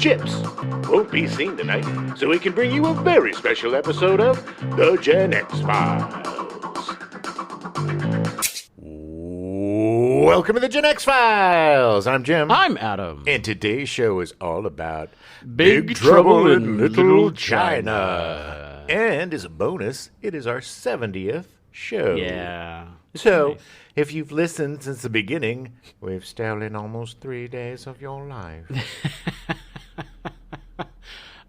Chips won't be seen tonight, so we can bring you a very special episode of The Gen X Files. Welcome to The Gen X Files. I'm Jim. I'm Adam. And today's show is all about Big Trouble in Little China. And as a bonus, it is our 70th show. Yeah. So, Nice. if you've listened since the beginning, we've stolen almost 3 days of your life.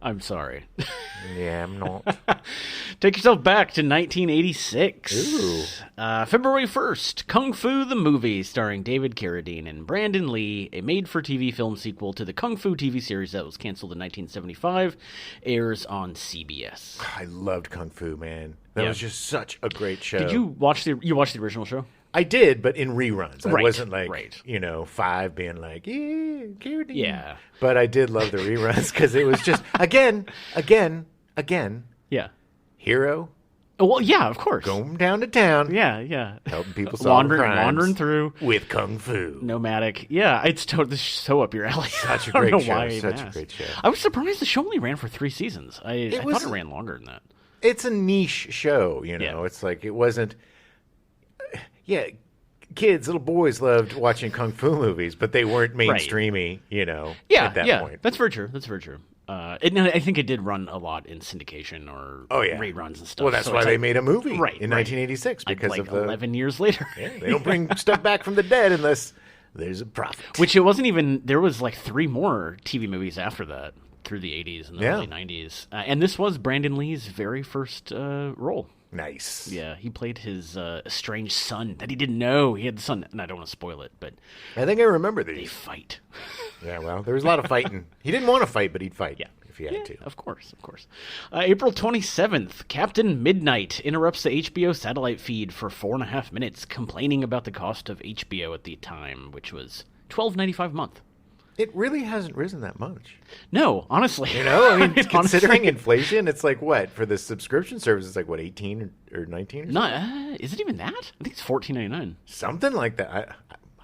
I'm sorry. Yeah, I'm not. Take yourself back to 1986. Ooh. February 1st, Kung Fu the Movie, starring David Carradine and Brandon Lee, a made-for-TV film sequel to the Kung Fu TV series that was canceled in 1975, airs on CBS. I loved Kung Fu, man. That Yeah. was just such a great show. Did you watch the original show? I did, but in reruns. I Right, wasn't like, right. 5 being like, yeah, Carradine. Yeah. But I did love the reruns because it was just, again, Yeah. hero Oh, well, yeah, of course. going down to town, Yeah. helping people solve crimes Wandering through. with Kung Fu. Nomadic. Yeah, it's totally so up your alley. Such a I don't great know show. why I even Such a asked. great show. I was surprised the show only ran for 3 seasons. I was- thought it ran longer than that. It's a niche show, Yeah. It's like it wasn't. Yeah, kids, little boys loved watching kung fu movies, but they weren't mainstreamy, Yeah, at that yeah. point. That's very true. I think it did run a lot in syndication or reruns and stuff. Well, that's So why it's they like- made a movie in right. 1986 because like of the. 11 years later. Yeah, they don't bring stuff back from the dead unless there's a profit. Which it wasn't even. There was like 3 more TV movies after that through the 80s and the Yeah. early 90s, and this was Brandon Lee's very first role. Nice. Yeah, he played his estranged son that he didn't know he had the son, and I don't want to spoil it, but I think I remember they these. fight. Yeah, well, there was a lot of fighting. He didn't want to fight, but he'd fight Yeah. if he had to. Of course. April 27th, Captain Midnight interrupts the HBO satellite feed for 4.5 minutes, complaining about the cost of HBO at the time, which was $12.95 a month. It really hasn't risen that much. No, honestly. I mean, considering Honestly, inflation, it's like what? For the subscription service, it's like what, 18 or 19 or something? is it even that? I think it's $14.99. Something like that.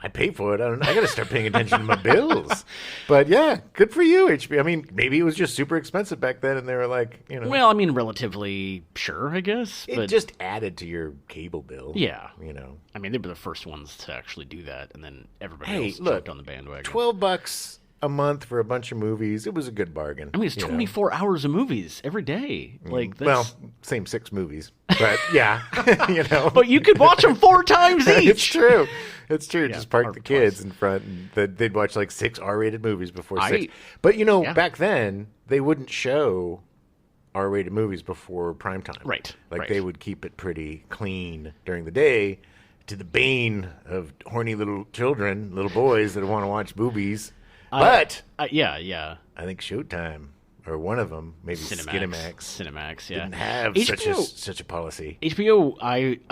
I pay for it. I got to start paying attention to my bills. But yeah, good for you, HBO. I mean, maybe it was just super expensive back then, and they were like, Well, I mean, relatively sure, I guess. it But just added to your cable bill. yeah, You know, I mean, they were the first ones to actually do that, and then everybody Hey, else look, jumped on the bandwagon. $12 a month for a bunch of movies. It was a good bargain. I mean, it's you know? 24 hours of movies every day. Like, that's... Well, same 6 movies, but yeah, But you could watch them 4 times each. It's true. It's true. Yeah, Just park or the kids twice. in front, and they'd watch like 6 R-rated movies before 6. I- But yeah. back then they wouldn't show R-rated movies before prime time. Right, Like right. they would keep it pretty clean during the day, to the bane of horny little children, little boys that want to watch boobies. But Yeah. I think Showtime, or one of them, maybe Cinemax, yeah. didn't have HBO, such a policy. HBO,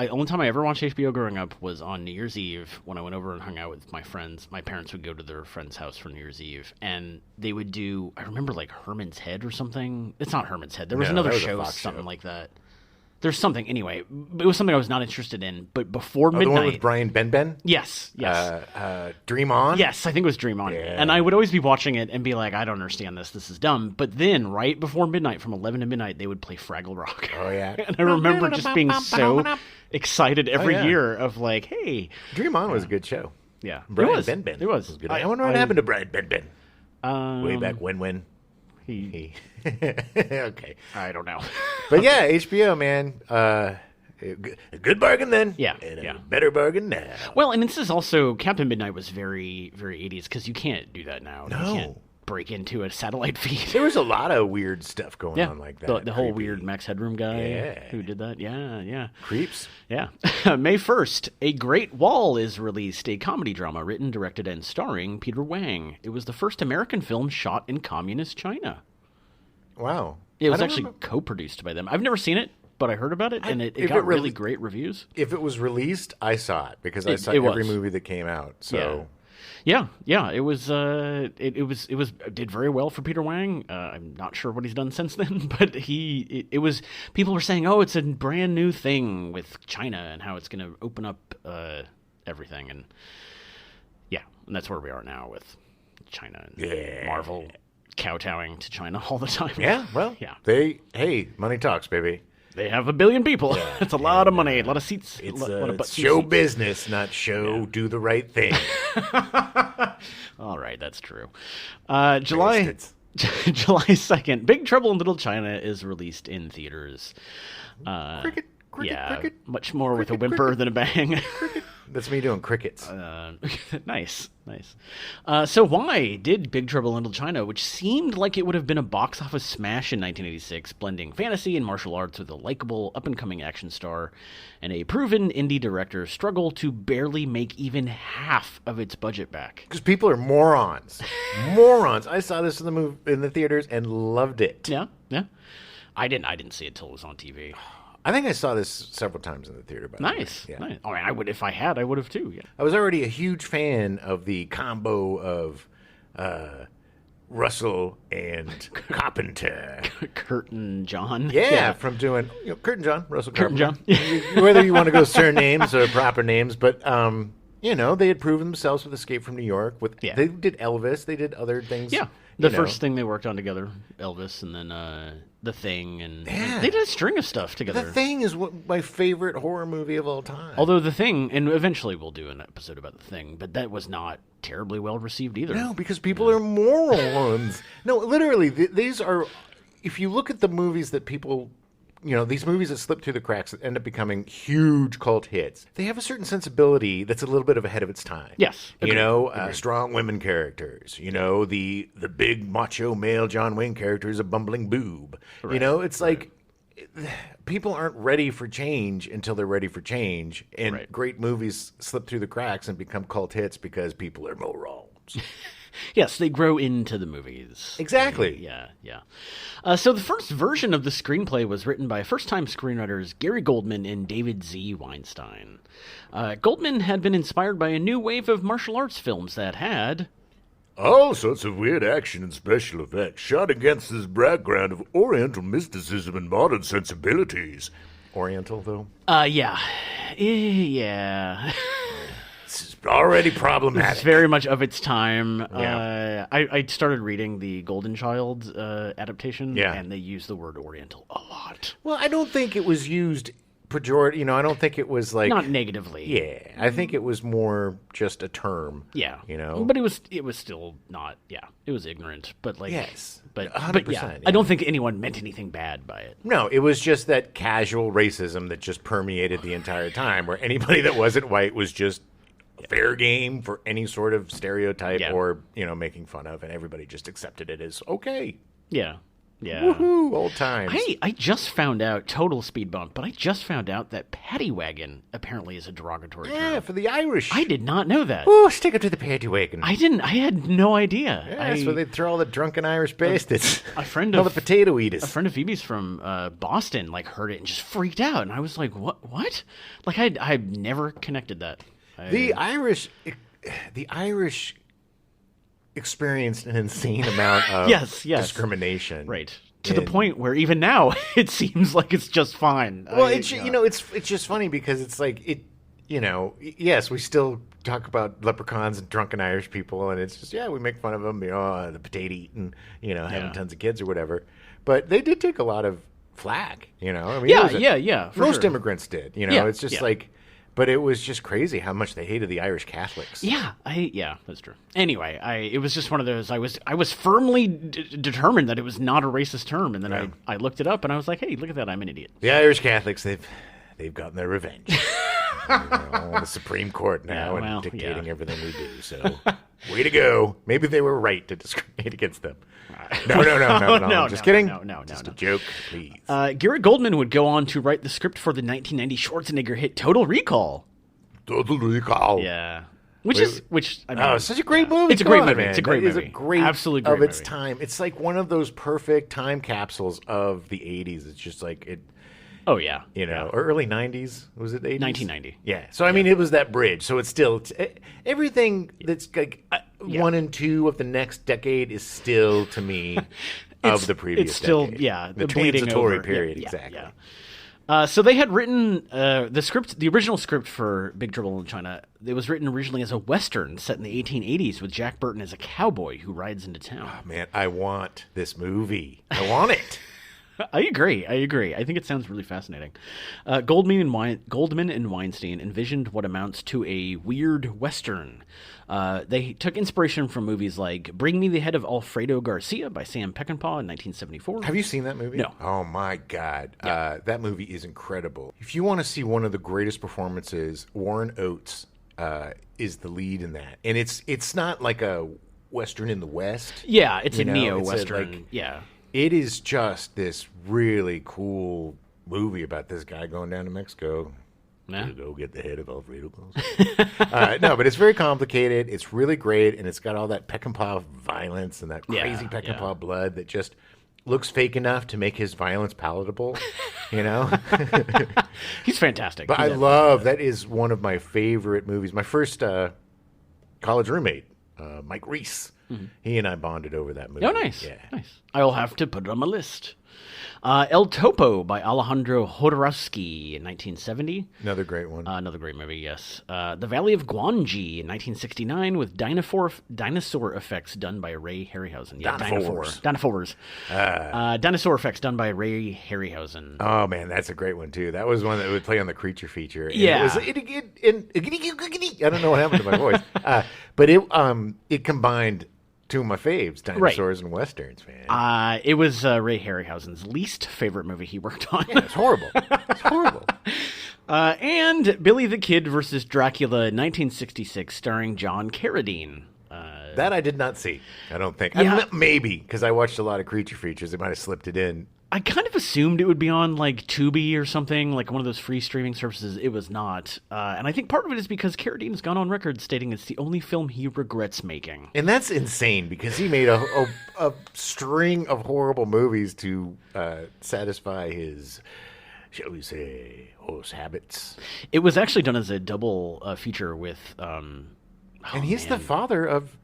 only time I ever watched HBO growing up was on New Year's Eve when I went over and hung out with my friends. My parents would go to their friend's house for New Year's Eve, and they would do, I remember like Herman's Head or something. It's not Herman's Head. There was No, another that was a show, Fox something show. like that. There's something, anyway. It was something I was not interested in, but before The midnight. one with Brian Benben? Yes. Dream On? Yes, I think it was Dream On. Yeah. And I would always be watching it and be like, I don't understand this. This is dumb. But then, right before midnight, from 11 to midnight, they would play Fraggle Rock. Oh, yeah. And I remember just being so excited every yeah. year of like, hey. Dream On was a good show. Yeah. Brian it was. Benben. It was. good. I wonder what happened to Brian Benben. Way Um, back when. he- Okay. I don't know. But yeah, HBO, man. A good bargain then. Yeah, And yeah. a better bargain now. Well, and this is also, Captain Midnight was very, very 80s because you can't do that now. No. You can't break into a satellite feed. There was a lot of weird stuff going Yeah, on like that. the whole Creepy weird Max Headroom guy Yeah. who did that. Yeah. creeps. Yeah. May 1st, A Great Wall is released, a comedy drama written, directed, and starring Peter Wang. It was the first American film shot in communist China. Wow. It was I don't actually remember- co-produced by them. I've never seen it, but I heard about it, and it if got it really- really great reviews. If it was released, I saw it because I It- saw it every was. movie that came out. So Yeah. It was. It did very well for Peter Wang. I'm not sure what he's done since then, but it was. People were saying, "Oh, it's a brand new thing with China and how it's going to open up everything," and yeah, and that's where we are now with China and Yeah. Marvel kowtowing to China all the time. Yeah, well, Yeah. hey, money talks, baby. They have 1 billion people. That's a lot of money, a lot of seats. It's lot of butt show seats. business, not do the right thing. All right, that's true. July Bastards. July 2nd, Big Trouble in Little China is released in theaters. Cricket, cricket. Much more with a whimper than a bang. That's me doing crickets. Nice. So why did Big Trouble in Little China, which seemed like it would have been a box office smash in 1986, blending fantasy and martial arts with a likable, up-and-coming action star and a proven indie director, struggle to barely make even half of its budget back? Because people are morons. Morons. I saw this in the theaters and loved it. Yeah. I didn't see it till it was on TV. I think I saw this several times in the theater. By the way. Nice. Yeah. Nice. I mean, I would if I had. I would have too. Yeah. I was already a huge fan of the combo of Russell and Carpenter. Kurt and John. Yeah, from doing Kurt and John, Russell Kurt and Carpenter. John. Whether you want to go surnames or proper names, but they had proven themselves with Escape from New York. They did Elvis. They did other things. Yeah. The first thing they worked on together, Elvis, and then The Thing, and they did a string of stuff together. The Thing is my favorite horror movie of all time. Although The Thing, and eventually we'll do an episode about The Thing, but that was not terribly well received either. No, because people are morons. No, literally, these are. If you look at the movies that people, these movies that slip through the cracks that end up becoming huge cult hits, they have a certain sensibility that's a little bit ahead of its time. Yes, strong women characters. The big macho male John Wayne character is a bumbling boob. Right. It's like people aren't ready for change until they're ready for change, and great movies slip through the cracks and become cult hits because people are morons. Yes, they grow into the movies. Exactly. Yeah. So the first version of the screenplay was written by first-time screenwriters Gary Goldman and David Z. Weinstein. Goldman had been inspired by a new wave of martial arts films that had all sorts of weird action and special effects shot against this background of Oriental mysticism and modern sensibilities. Oriental, though? Yeah. This is already problematic. It's very much of its time. Yeah. I started reading the Golden Child adaptation, Yeah. and they use the word Oriental a lot. Well, I don't think it was used pejorative. I don't think it was like Not negatively. Yeah, I think it was more just a term. Yeah. You But it was still not. Yeah. It was ignorant, but like Yes. But 100%, yeah, yeah. I don't think anyone meant anything bad by it. No, it was just that casual racism that just permeated the entire time, where anybody that wasn't white was just fair game for any sort of stereotype or making fun of, and everybody just accepted it as okay. Yeah. Woohoo! Old times. I just found out, total speed bump, but I just found out that paddy wagon apparently is a derogatory Yeah, term. for the Irish. I did not know that. Oh, stick it to the paddy wagon. I had no idea. Yeah, that's where they throw all the drunken Irish bastards. A friend all of the potato eaters. A friend of Phoebe's from Boston heard it and just freaked out, and I was like, "What?" Like I've never connected that. The Irish experienced an insane amount of yes. discrimination, right? To the point where even now it seems like it's just fine. Well, it's just funny because it's like it. Yes, we still talk about leprechauns and drunken Irish people, and it's just we make fun of them, the potato eating, having tons of kids or whatever. But they did take a lot of flack, I mean, most immigrants did, it's just like. But it was just crazy how much they hated the Irish Catholics. Yeah, that's true. Anyway, it was just one of those. I was firmly determined that it was not a racist term, and then I looked it up, and I was like, hey, look at that, I'm an idiot. The Irish Catholics, they've gotten their revenge. They're on the Supreme Court now and dictating everything we do. So, way to go. Maybe they were right to discriminate against them. No. Just kidding. No. Just a joke, please. Gary Goldman would go on to write the script for the 1990 Schwarzenegger hit Total Recall. Total Recall. Yeah. Which I mean, it's such a great movie. It's a great movie. Man. It's a great movie. It's a great absolutely great of its movie. time. It's like one of those perfect time capsules of the 80s. It's just like it. Oh yeah, or early 90s. Was it 80s? 1990. Yeah. So I mean, it was that bridge. So it's still everything that's like 1 and 2 of the next decade is still to me of the previous. It's still decade. the the transitory bleeding over. period Yeah, exactly. So they had written the original script for Big Trouble in China. It was written originally as a Western set in the 1880s with Jack Burton as a cowboy who rides into town. Oh, man, I want this movie. I want it. I agree. I think it sounds really fascinating. Goldman and Weinstein envisioned what amounts to a weird Western. They took inspiration from movies like Bring Me the Head of Alfredo Garcia by Sam Peckinpah in 1974. Have you seen that movie? No. Oh, my God. Yeah. That movie is incredible. If you want to see one of the greatest performances, Warren Oates is the lead in that. And it's not like a Western in the West. Yeah, it's a It's neo-Western. Yeah. It is just this really cool movie about this guy going down to Mexico to go get the head of Alfredo Garcia. No, but it's very complicated. It's really great, and it's got all that Peckinpah violence and that crazy Peckinpah blood that just looks fake enough to make his violence palatable, you know? He's fantastic. But I love, that is one of my favorite movies. My first college roommate, Mike Reese, he and I bonded over that movie. Oh, nice. Yeah. Nice. I'll have to put it on my list. El Topo by Alejandro Jodorowsky in 1970. Another great one. Another great movie, yes. The Valley of Guanji in 1969 with dinosaur effects done by Ray Harryhausen. Yeah, Dinosaurs. Dinosaur effects done by Ray Harryhausen. Oh, man, that's a great one, too. That was one that would play on the Creature feature. And Yeah. I don't know what happened to my voice. But it combined two of my faves, dinosaurs and westerns, man. It was Ray Harryhausen's least favorite movie he worked on. Yeah, it's horrible. It's horrible. And Billy the Kid versus Dracula, 1966, starring John Carradine. That I did not see, I don't think. Yeah. Maybe, because I watched a lot of Creature features. They might have slipped it in. I kind of assumed it would be on like Tubi or something, like one of those free streaming services. It was not. And I think part of it is because Carradine has gone on record stating it's the only film he regrets making. And that's insane, because he made a string of horrible movies to satisfy his, shall we say, horse habits. It was actually done as a double feature with... and he's the father of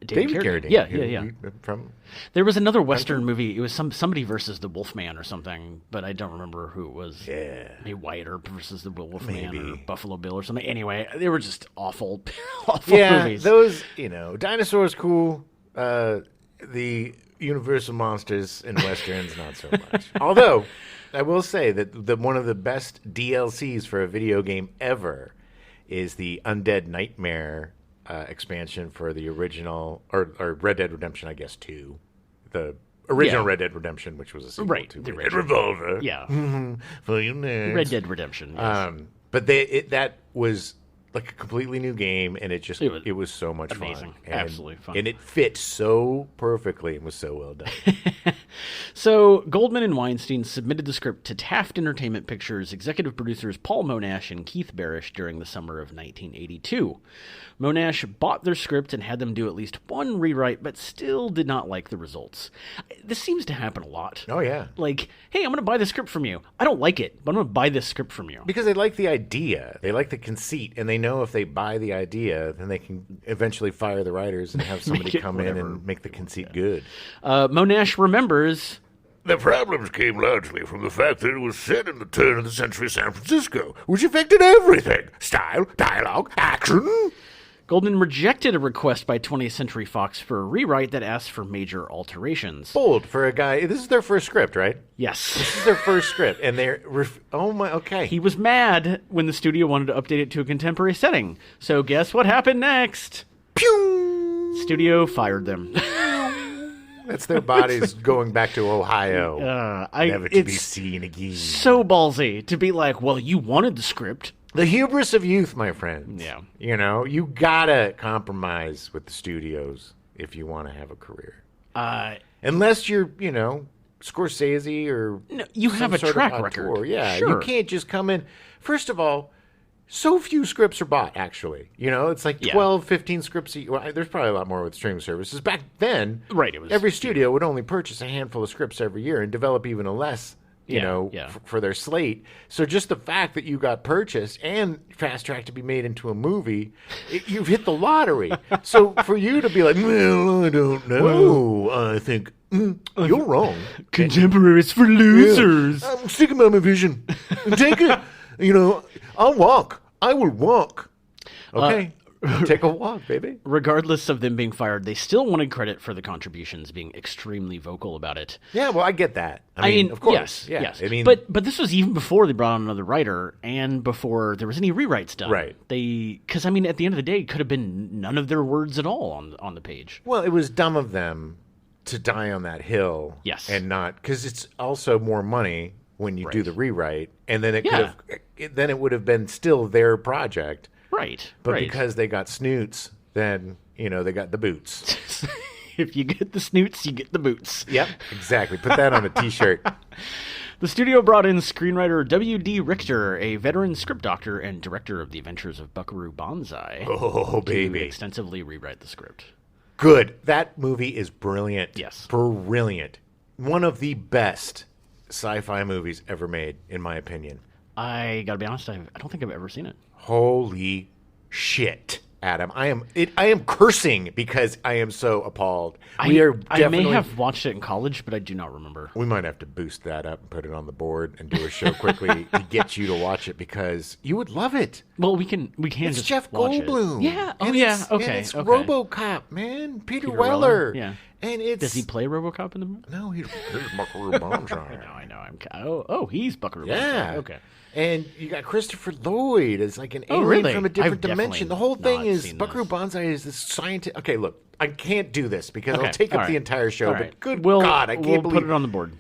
David Carradine. Yeah. From There was another Western movie. It was somebody versus the Wolfman or something, but I don't remember who it was. Yeah. Maybe Wyatt Earp versus the Wolfman Maybe. or Buffalo Bill or something. Anyway, they were just awful, awful movies. Those, dinosaurs cool. The Universal monsters in Westerns, not so much. Although, I will say that one of the best DLCs for a video game ever is the Undead Nightmare expansion for the original, or Red Dead Redemption, I guess, 2. The original Red Dead Redemption, which was a sequel Right, to the Red original. Revolver. Yeah. For you nerds. Red Dead Redemption. Yes. But that was like a completely new game, and it was so much amazing. fun. And, Absolutely fun. And it fit so perfectly and was so well done. So Goldman and Weinstein submitted the script to Taft Entertainment Pictures executive producers Paul Monash and Keith Barish during the summer of 1982. Monash bought their script and had them do at least one rewrite, but still did not like the results. This seems to happen a lot. Oh, yeah. Like, hey, I'm going to buy the script from you. I don't like it, but I'm going to buy this script from you. Because they like the idea. They like the conceit, and they know if they buy the idea, then they can eventually fire the writers and have somebody come in and make the conceit good. Monash remembers... The problems came largely from the fact that it was set in the turn of the century San Francisco, which affected everything. Style, dialogue, action. Goldman rejected a request by 20th Century Fox for a rewrite that asked for major alterations. Bold for a guy. This is their first script, right? Yes. This is their first script, and they're... oh, my... Okay. He was mad when the studio wanted to update it to a contemporary setting. So guess what happened next? Pew! Studio fired them. That's their bodies going back to Ohio. Never to be it's seen again. so ballsy to be like, well, you wanted the script. The hubris of youth, my friends. Yeah. You gotta compromise with the studios if you want to have a career. Unless you're, Scorsese or No, you some have a sort of track auteur. record. Yeah, Sure. you can't just come in. First of all, so few scripts are bought, actually. It's like 12, 15 scripts. There's probably a lot more with streaming services. Back then, Right, it was every studio would only purchase a handful of scripts every year and develop even less for their slate. So just the fact that you got purchased and fast tracked to be made into a movie, you've hit the lottery. So for you to be like, well, I don't know, I think you're wrong. Contemporaries for losers. Yeah, I'm sticking by my vision. Take it. I'll walk. I will walk. Okay. Take a walk, baby. Regardless of them being fired, they still wanted credit for the contributions, being extremely vocal about it. Yeah, well, I get that. I mean, of course. Yes. I mean, but this was even before they brought on another writer and before there was any rewrites done. Right. Because, I mean, at the end of the day, it could have been none of their words at all on the page. Well, it was dumb of them to die on that hill. Yes. And not, because it's also more money when you do the rewrite, and then it would have been still their project. Right. But because they got snoots, then, they got the boots. If you get the snoots, you get the boots. Yep, exactly. Put that on a T-shirt. The studio brought in screenwriter W.D. Richter, a veteran script doctor and director of The Adventures of Buckaroo Banzai. Oh, baby. To extensively rewrite the script. Good. That movie is brilliant. Yes. Brilliant. One of the best sci-fi movies ever made, in my opinion. I gotta be honest, I don't think I've ever seen it. Holy shit, Adam! I am cursing because I am so appalled. I may have watched it in college, but I do not remember. We might have to boost that up and put it on the board and do a show quickly to get you to watch it because you would love it. Well, we can. It's just Jeff watch Goldblum. It. Yeah. Oh, and yeah. Okay. And it's okay. RoboCop, man. Peter Weller. Yeah. And it's. Does he play RoboCop in the movie? No, he's Buckaroo Banzai. I know. Oh, he's Buckaroo. Yeah. Banzai. Okay. And you got Christopher Lloyd as like an alien really? from a different I've dimension. The whole thing is seen Buckaroo this. Banzai is this scientist. Okay, look, I can't do this because Okay, I'll take up all the right. entire show. All But right. good We'll God, I can't believe put it on the board.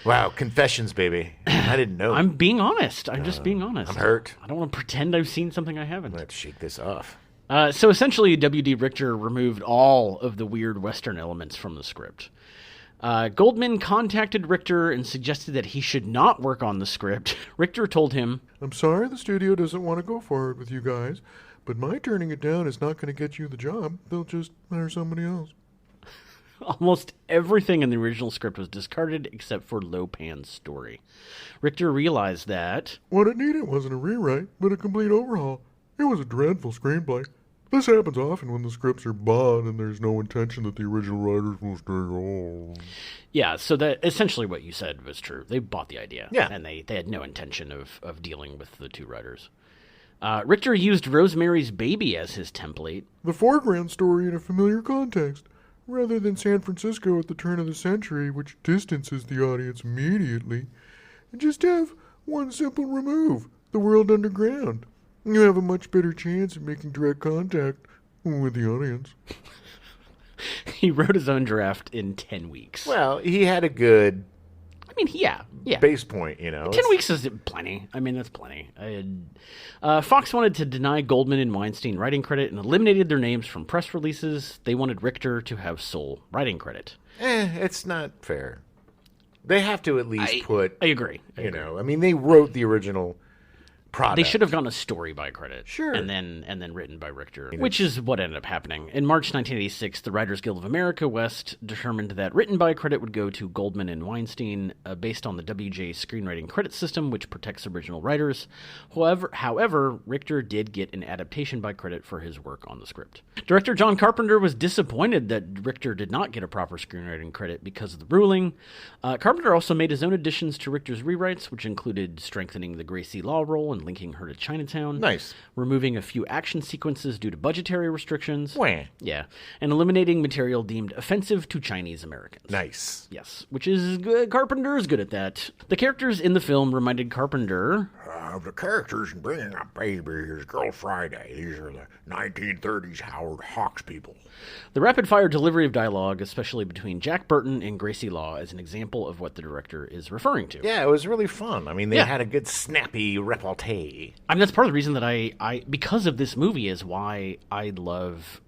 Wow, confessions, baby. I didn't know. I'm being honest. I'm just being honest. I'm hurt. I don't want to pretend I've seen something I haven't. Let's shake this off. So essentially, W.D. Richter removed all of the weird Western elements from the script. Goldman contacted Richter and suggested that he should not work on the script. Richter told him, I'm sorry the studio doesn't want to go forward with you guys, but my turning it down is not going to get you the job. They'll just hire somebody else. almost everything in the original script was discarded except for Lopan's story. Richter realized that what it needed wasn't a rewrite, but a complete overhaul. It was a dreadful screenplay. This happens often when the scripts are bought and there's no intention that the original writers will stay on. Yeah, so that essentially what you said was true. They bought the idea. Yeah. And they had no intention of dealing with the two writers. Richter used Rosemary's Baby as his template. The foreground story in a familiar context, rather than San Francisco at the turn of the century, which distances the audience immediately. And just have one simple remove, the world underground. You have a much better chance of making direct contact with the audience. He wrote his own draft in 10 weeks. Well, he had a good I mean, yeah. base point, you know. 10 weeks is plenty. I mean, that's plenty. Fox wanted to deny Goldman and Weinstein writing credit and eliminated their names from press releases. They wanted Richter to have sole writing credit. It's not fair. They have to at least put... I agree. I mean, they wrote the original product. They should have gone a story by credit. Sure. And then written by Richter, which is what ended up happening. In March 1986, the Writers Guild of America West determined that written by credit would go to Goldman and Weinstein based on the WJ screenwriting credit system, which protects original writers. However, Richter did get an adaptation by credit for his work on the script. Director John Carpenter was disappointed that Richter did not get a proper screenwriting credit because of the ruling. Carpenter also made his own additions to Richter's rewrites, which included strengthening the Gracie Law role and linking her to Chinatown. Nice. Removing a few action sequences due to budgetary restrictions. Wah. Yeah. And eliminating material deemed offensive to Chinese Americans. Nice. Yes, which is good. Carpenter is good at that. The characters in the film reminded Carpenter... The characters in Bringing Up Baby is Girl Friday. These are the 1930s Howard Hawks people. The rapid-fire delivery of dialogue, especially between Jack Burton and Gracie Law, is an example of what the director is referring to. Yeah, it was really fun. I mean, they Yeah. had a good snappy repartee. I mean, that's part of the reason that I because of this movie is why I love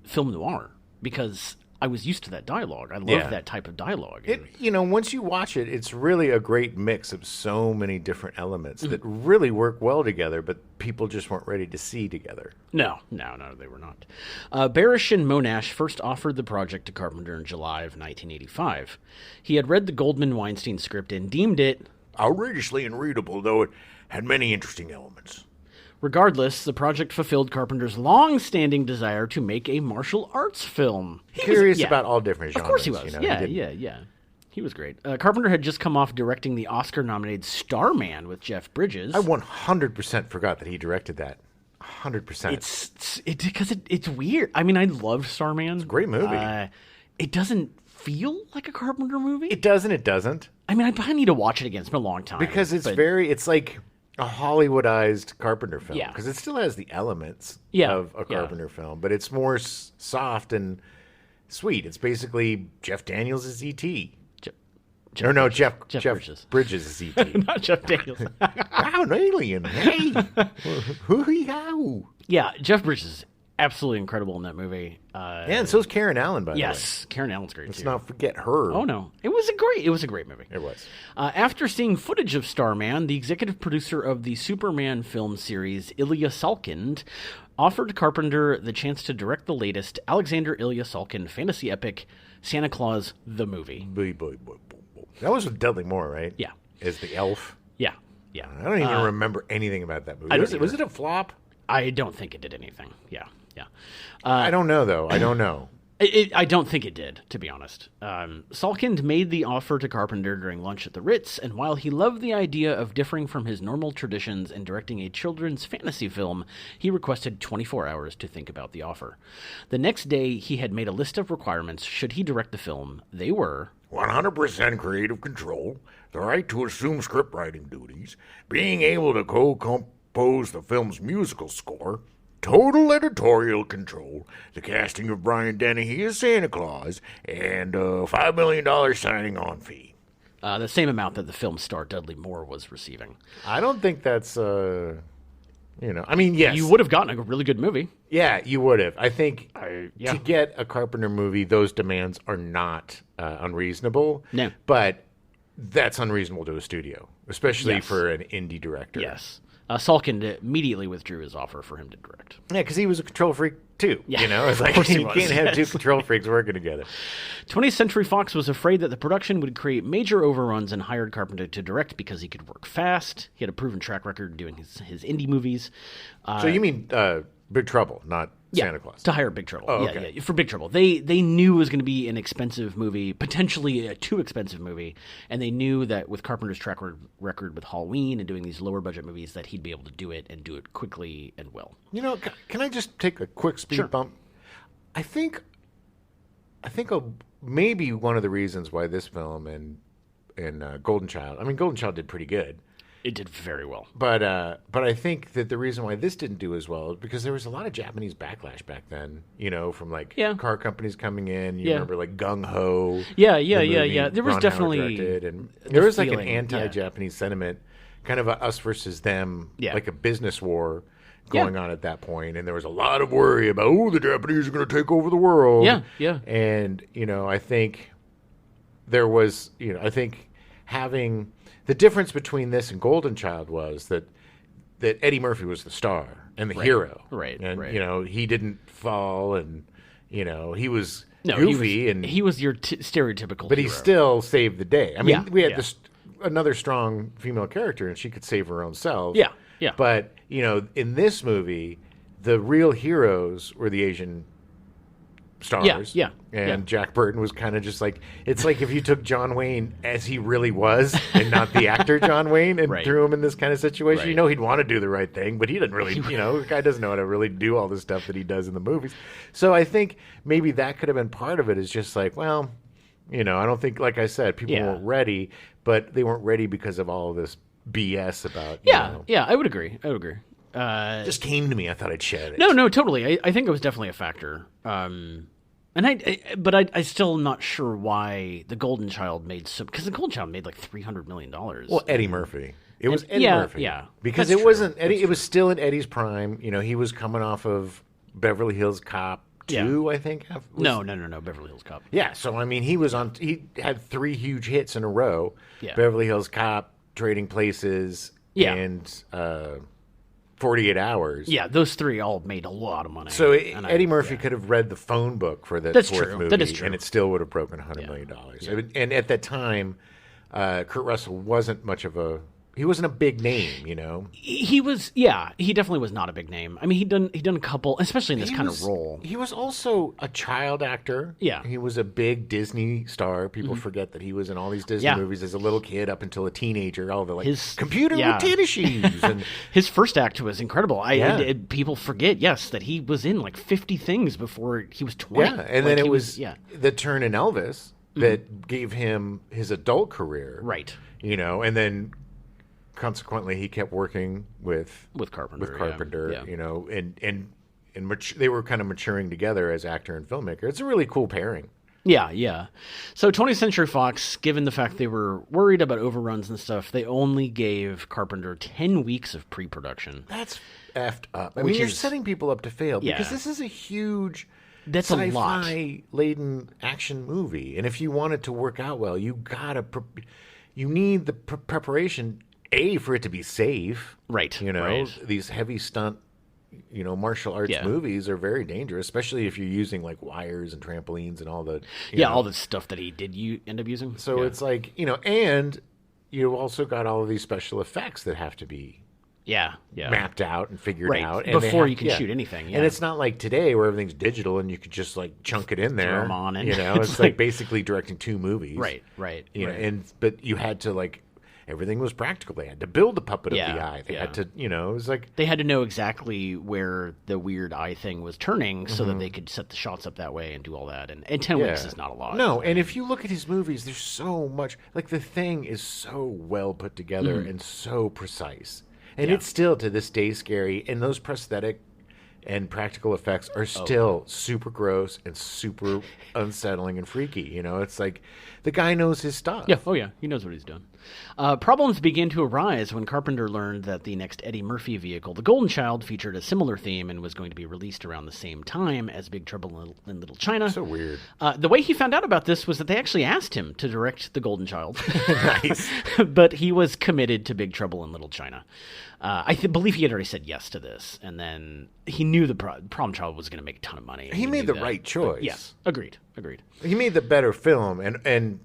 film noir, because I was used to that dialogue. I love that type of dialogue. Once you watch it, it's really a great mix of so many different elements that really work well together, but people just weren't ready to see together. No, they were not. Barish and Monash first offered the project to Carpenter in July of 1985. He had read the Goldman-Weinstein script and deemed it outrageously unreadable, though it had many interesting elements. Regardless, the project fulfilled Carpenter's long-standing desire to make a martial arts film. Curious about all different genres. Of course he was. You know? Yeah. He was great. Carpenter had just come off directing the Oscar-nominated Starman with Jeff Bridges. I 100% forgot that he directed that. 100%. It's weird. I mean, I loved Starman. It's a great movie. It doesn't feel like a Carpenter movie. It doesn't. I mean, I probably need to watch it again. It's been a long time. Because it's like a Hollywoodized Carpenter film. Yeah. Because it still has the elements Yeah, of a Carpenter film, but it's more soft and sweet. It's basically Jeff Daniels is E.T. Jeff Bridges is E.T. Not Jeff Daniels. Wow, an alien. Hey. Hoo-hee-how. Yeah, Jeff Bridges is absolutely incredible in that movie. And so's Karen Allen, by the way. Yes, Karen Allen's great Let's too. not forget her. Oh no, it was a great movie. It was. After seeing footage of Starman, the executive producer of the Superman film series, Ilya Salkind, offered Carpenter the chance to direct the latest Alexander Ilya Salkind fantasy epic, Santa Claus the Movie. That was with Dudley Moore, right? Yeah. As the elf. Yeah. I don't even remember anything about that movie. Was it a flop? I don't think it did anything. Yeah. I don't know, though. I don't know. I don't think it did, to be honest. Salkind made the offer to Carpenter during lunch at the Ritz, and while he loved the idea of differing from his normal traditions and directing a children's fantasy film, he requested 24 hours to think about the offer. The next day, he had made a list of requirements should he direct the film. They were 100% creative control, the right to assume script writing duties, being able to co-compose the film's musical score, total editorial control, the casting of Brian Dennehy as Santa Claus, and a $5 million signing-on fee. the same amount that the film star Dudley Moore was receiving. I don't think that's, I mean, yes. You would have gotten a really good movie. Yeah, you would have. I think yeah. to get a Carpenter movie, those demands are not unreasonable. No. But that's unreasonable to a studio, especially Yes. for an indie director. Yes. Salkind immediately withdrew his offer for him to direct. Yeah, because he was a control freak too. Yeah, You know, it's of like course he you was. can't have two Yes. control freaks working together. 20th Century Fox was afraid that the production would create major overruns and hired Carpenter to direct because he could work fast. He had a proven track record doing his indie movies. So you mean Big Trouble, not Santa Claus? To hire Big Trouble. Oh, Yeah, okay. yeah, for Big Trouble. They knew it was going to be an expensive movie, potentially a too expensive movie, and they knew that with Carpenter's track record with Halloween and doing these lower budget movies that he'd be able to do it and do it quickly and well. You know, can I just take a quick speed Sure. bump? I think maybe one of the reasons why this film and Golden Child, I mean, Golden Child did pretty good. It did very well. But I think that the reason why this didn't do as well is because there was a lot of Japanese backlash back then, from like Yeah. car companies coming in. You Yeah. remember like Gung Ho. Yeah. the movie There was Ron Howard definitely directed, and the there was like an feeling, yeah. anti-Japanese sentiment, kind of a us versus them, Yeah. like a business war going on at that point. And there was a lot of worry about, the Japanese are going to take over the world. Yeah, yeah. And, I think there was, I think having the difference between this and Golden Child was that Eddie Murphy was the star and the hero. Right, And, right. he didn't fall and, he was No, goofy he was your stereotypical but he hero. still saved the day. I mean, Yeah, we had yeah. this another strong female character and she could save her own self. Yeah, yeah. But, in this movie, the real heroes were the Asian stars. Yeah. And Jack Burton was kind of just like, it's like if you took John Wayne as he really was and not the actor John Wayne and Right. threw him in this kind of situation. Right. He'd want to do the right thing, but he doesn't really, the guy doesn't know how to really do all the stuff that he does in the movies. So I think maybe that could have been part of it, is just like, well, I don't think, like I said, people Yeah. weren't ready, but they weren't ready because of all of this BS about, Yeah, I would agree. It just came to me. I thought I'd share it. No, totally. I think it was definitely a factor. And I still not sure why the Golden Child made so, because the Golden Child made like $300 million. Well, Eddie Murphy. It was Eddie yeah, Murphy. yeah. Because That's it true. wasn't Eddie. It was still in Eddie's prime. He was coming off of Beverly Hills Cop 2, I think. No, Beverly Hills Cop. Yeah. So, I mean, he had 3 huge hits in a row. Yeah. Beverly Hills Cop, Trading Places, Yeah. and 48 Hours. Yeah, those 3 all made a lot of money. So And Eddie Murphy could have read the phone book for the That's fourth true. movie, That is true. and it still would have broken $100 million. And at that time, Kurt Russell wasn't much of a. He wasn't a big name, you know. He was, yeah. He definitely was not a big name. I mean, he'd done a couple, especially in this kind of role. He was also a child actor. Yeah. He was a big Disney star. People forget that he was in all these Disney movies as a little kid up until a teenager. All the computer with tennis shoes. And his first act was incredible. People forget, yes, that he was in like 50 things before he was 20. Yeah, and then it was the turn in Elvis that gave him his adult career. Right. You know, and then consequently he kept working with Carpenter, you know, and they were kind of maturing together as actor and filmmaker. It's a really cool pairing. Yeah. So 20th Century Fox, given the fact they were worried about overruns and stuff, they only gave Carpenter 10 weeks of pre-production. That's effed up. I mean, you're setting people up to fail because this is a huge sci-fi laden action movie, and if you want it to work out well, you need the preparation. For it to be safe. Right. You know, these heavy stunt, you know, martial arts movies are very dangerous, especially if you're using like wires and trampolines and all the... all the stuff that he did end up using. So it's like, you know, and you've also got all of these special effects that have to be mapped out and figured out. And before you can shoot anything. Yeah. And it's not like today where everything's digital and you could just like chunk it in there. Throw them on. And you know, it's like basically directing 2 movies. Right. You know, but you had to like... Everything was practical. They had to build the puppet of the eye. They had to, you know, it was like... They had to know exactly where the weird eye thing was turning so that they could set the shots up that way and do all that. And 10 weeks is not a lot. No, and if you look at his movies, there's so much... Like, The Thing is so well put together and so precise. And it's still, to this day, scary. And those prosthetic and practical effects are still super gross and super unsettling and freaky. You know, it's like the guy knows his stuff. Yeah, he knows what he's doing. Problems began to arise when Carpenter learned that the next Eddie Murphy vehicle, The Golden Child, featured a similar theme and was going to be released around the same time as Big Trouble in Little China. So weird. The way he found out about this was that they actually asked him to direct The Golden Child. Nice. But he was committed to Big Trouble in Little China. I believe he had already said yes to this, and then he knew the Problem Child was going to make a ton of money. He made the right choice. Yes, agreed. He made the better film, and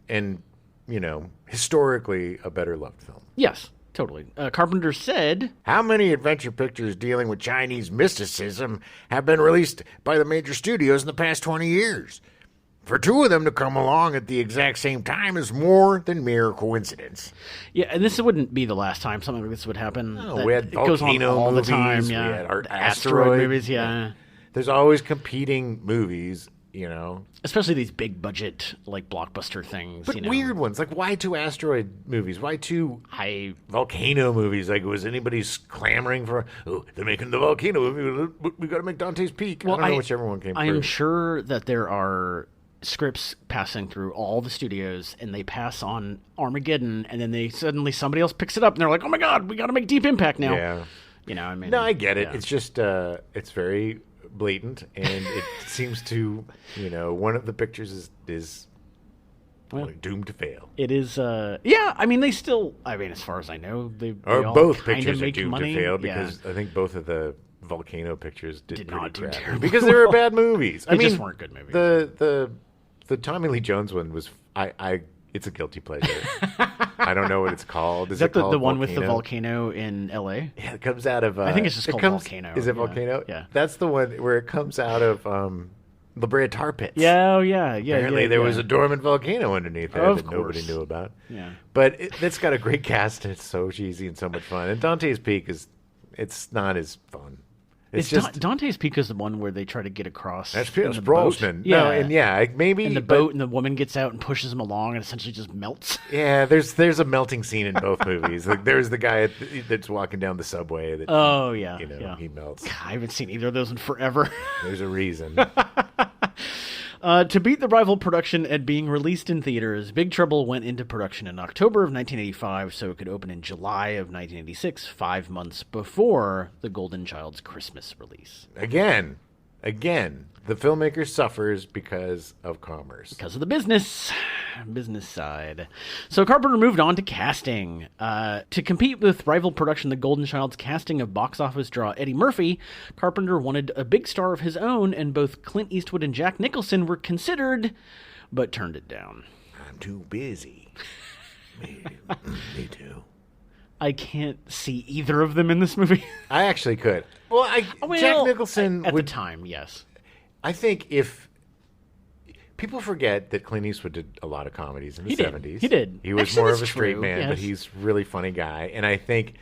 you know, historically a better loved film. Yes, totally. Carpenter said, "How many adventure pictures dealing with Chinese mysticism have been released by the major studios in the past 20 years? For 2 of them to come along at the exact same time is more than mere coincidence." Yeah, and this wouldn't be the last time something like this would happen. No, we had it goes on volcano all movies, the time. Yeah, we had asteroid movies. Yeah. There's always competing movies, you know. Especially these big budget, like blockbuster things. But weird ones, like why 2 asteroid movies? Why 2 volcano movies? Like, was anybody clamoring for, they're making the volcano movie, we got to make Dante's Peak? Well, I don't know whichever one came first. I'm sure that there are scripts passing through all the studios, and they pass on Armageddon, and then suddenly somebody else picks it up, and they're like, oh my God, we got to make Deep Impact now. Yeah. You know, I mean. No, I get it. Yeah. It's just, it's very blatant, and it seems to, you know, one of the pictures is doomed to fail. It is, I mean, they still, as far as I know, they all both kind pictures of make are doomed money. to fail because I think both of the volcano pictures did not do crappy terrible because they were bad movies. They just weren't good movies. The Tommy Lee Jones one was it's a guilty pleasure. I don't know what it's called. Is that the one with the volcano in L.A.? Yeah, it comes out of. I think it's just called Volcano. Is it Volcano? Yeah, that's the one where it comes out of La Brea tar pits. Yeah, yeah. Apparently, there was a dormant volcano underneath there that nobody knew about. Yeah, but it's got a great cast and it's so cheesy and so much fun. And Dante's Peak it's not as fun. It's just Dante's Peak is the one where they try to get across. That's Pierce Brosnan. Yeah, maybe. And the boat, and the woman gets out and pushes him along, and essentially just melts. Yeah, there's a melting scene in both movies. Like there's the guy that's walking down the subway. He melts. God, I haven't seen either of those in forever. There's a reason. To beat the rival production at being released in theaters, Big Trouble went into production in October of 1985, so it could open in July of 1986, 5 months before The Golden Child's Christmas release. Again, the filmmaker suffers because of commerce. Because of the business side. So Carpenter moved on to casting. To compete with rival production The Golden Child's casting of box office draw Eddie Murphy, Carpenter wanted a big star of his own, and both Clint Eastwood and Jack Nicholson were considered, but turned it down. I'm too busy. Me too. I can't see either of them in this movie. I actually could. Well, Jack Nicholson at would. the time, yes. I think if people forget that Clint Eastwood did a lot of comedies in the 70s. He did. He was Actually, more of a that's straight true, man, but yes. he's a really funny guy. And I think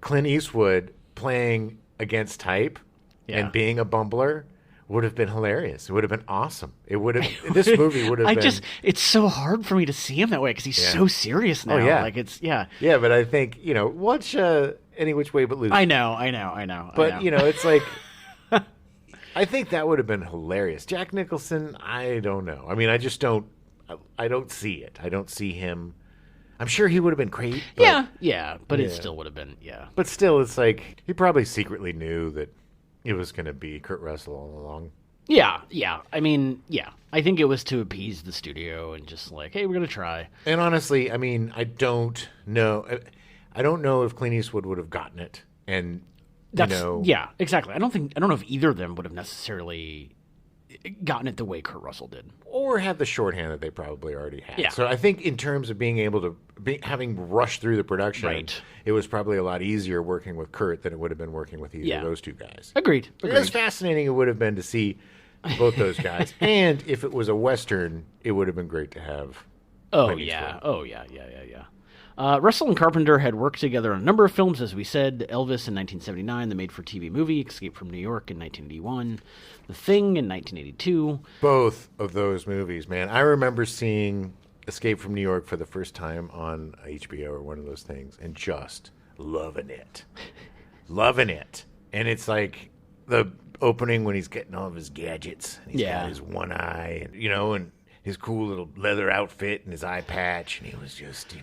Clint Eastwood playing against type and being a bumbler would have been hilarious. It would have been awesome. It would have. This movie would have been. It's so hard for me to see him that way because he's so serious now. Oh, yeah. Like Yeah, but I think, watch Any Which Way But Loose. I know. But, it's like, I think that would have been hilarious. Jack Nicholson, I don't know. I mean, I just don't see it. I don't see him. I'm sure he would have been great. But, but it still would have been, But still, it's like, he probably secretly knew that it was going to be Kurt Russell all along. Yeah. I mean, I think it was to appease the studio and just like, hey, we're going to try. And honestly, I mean, I don't know. I don't know if Clint Eastwood would have gotten it. And, Yeah, exactly. I don't know if either of them would have necessarily gotten it the way Kurt Russell did. Or have the shorthand that they probably already had. Yeah. So I think in terms of being able to having rushed through the production, Right. It was probably a lot easier working with Kurt than it would have been working with either of those two guys. Agreed. As fascinating it would have been to see both those guys. And if it was a Western, it would have been great to have. Clint Eastwood. Russell and Carpenter had worked together on a number of films, as we said. Elvis in 1979, the made-for-TV movie, Escape from New York in 1981, The Thing in 1982. Both of those movies, man. I remember seeing Escape from New York for the first time on HBO or one of those things and just loving it. Loving it. And it's like the opening when he's getting all of his gadgets. And he's got his one eye, and, and his cool little leather outfit and his eye patch. And he was just,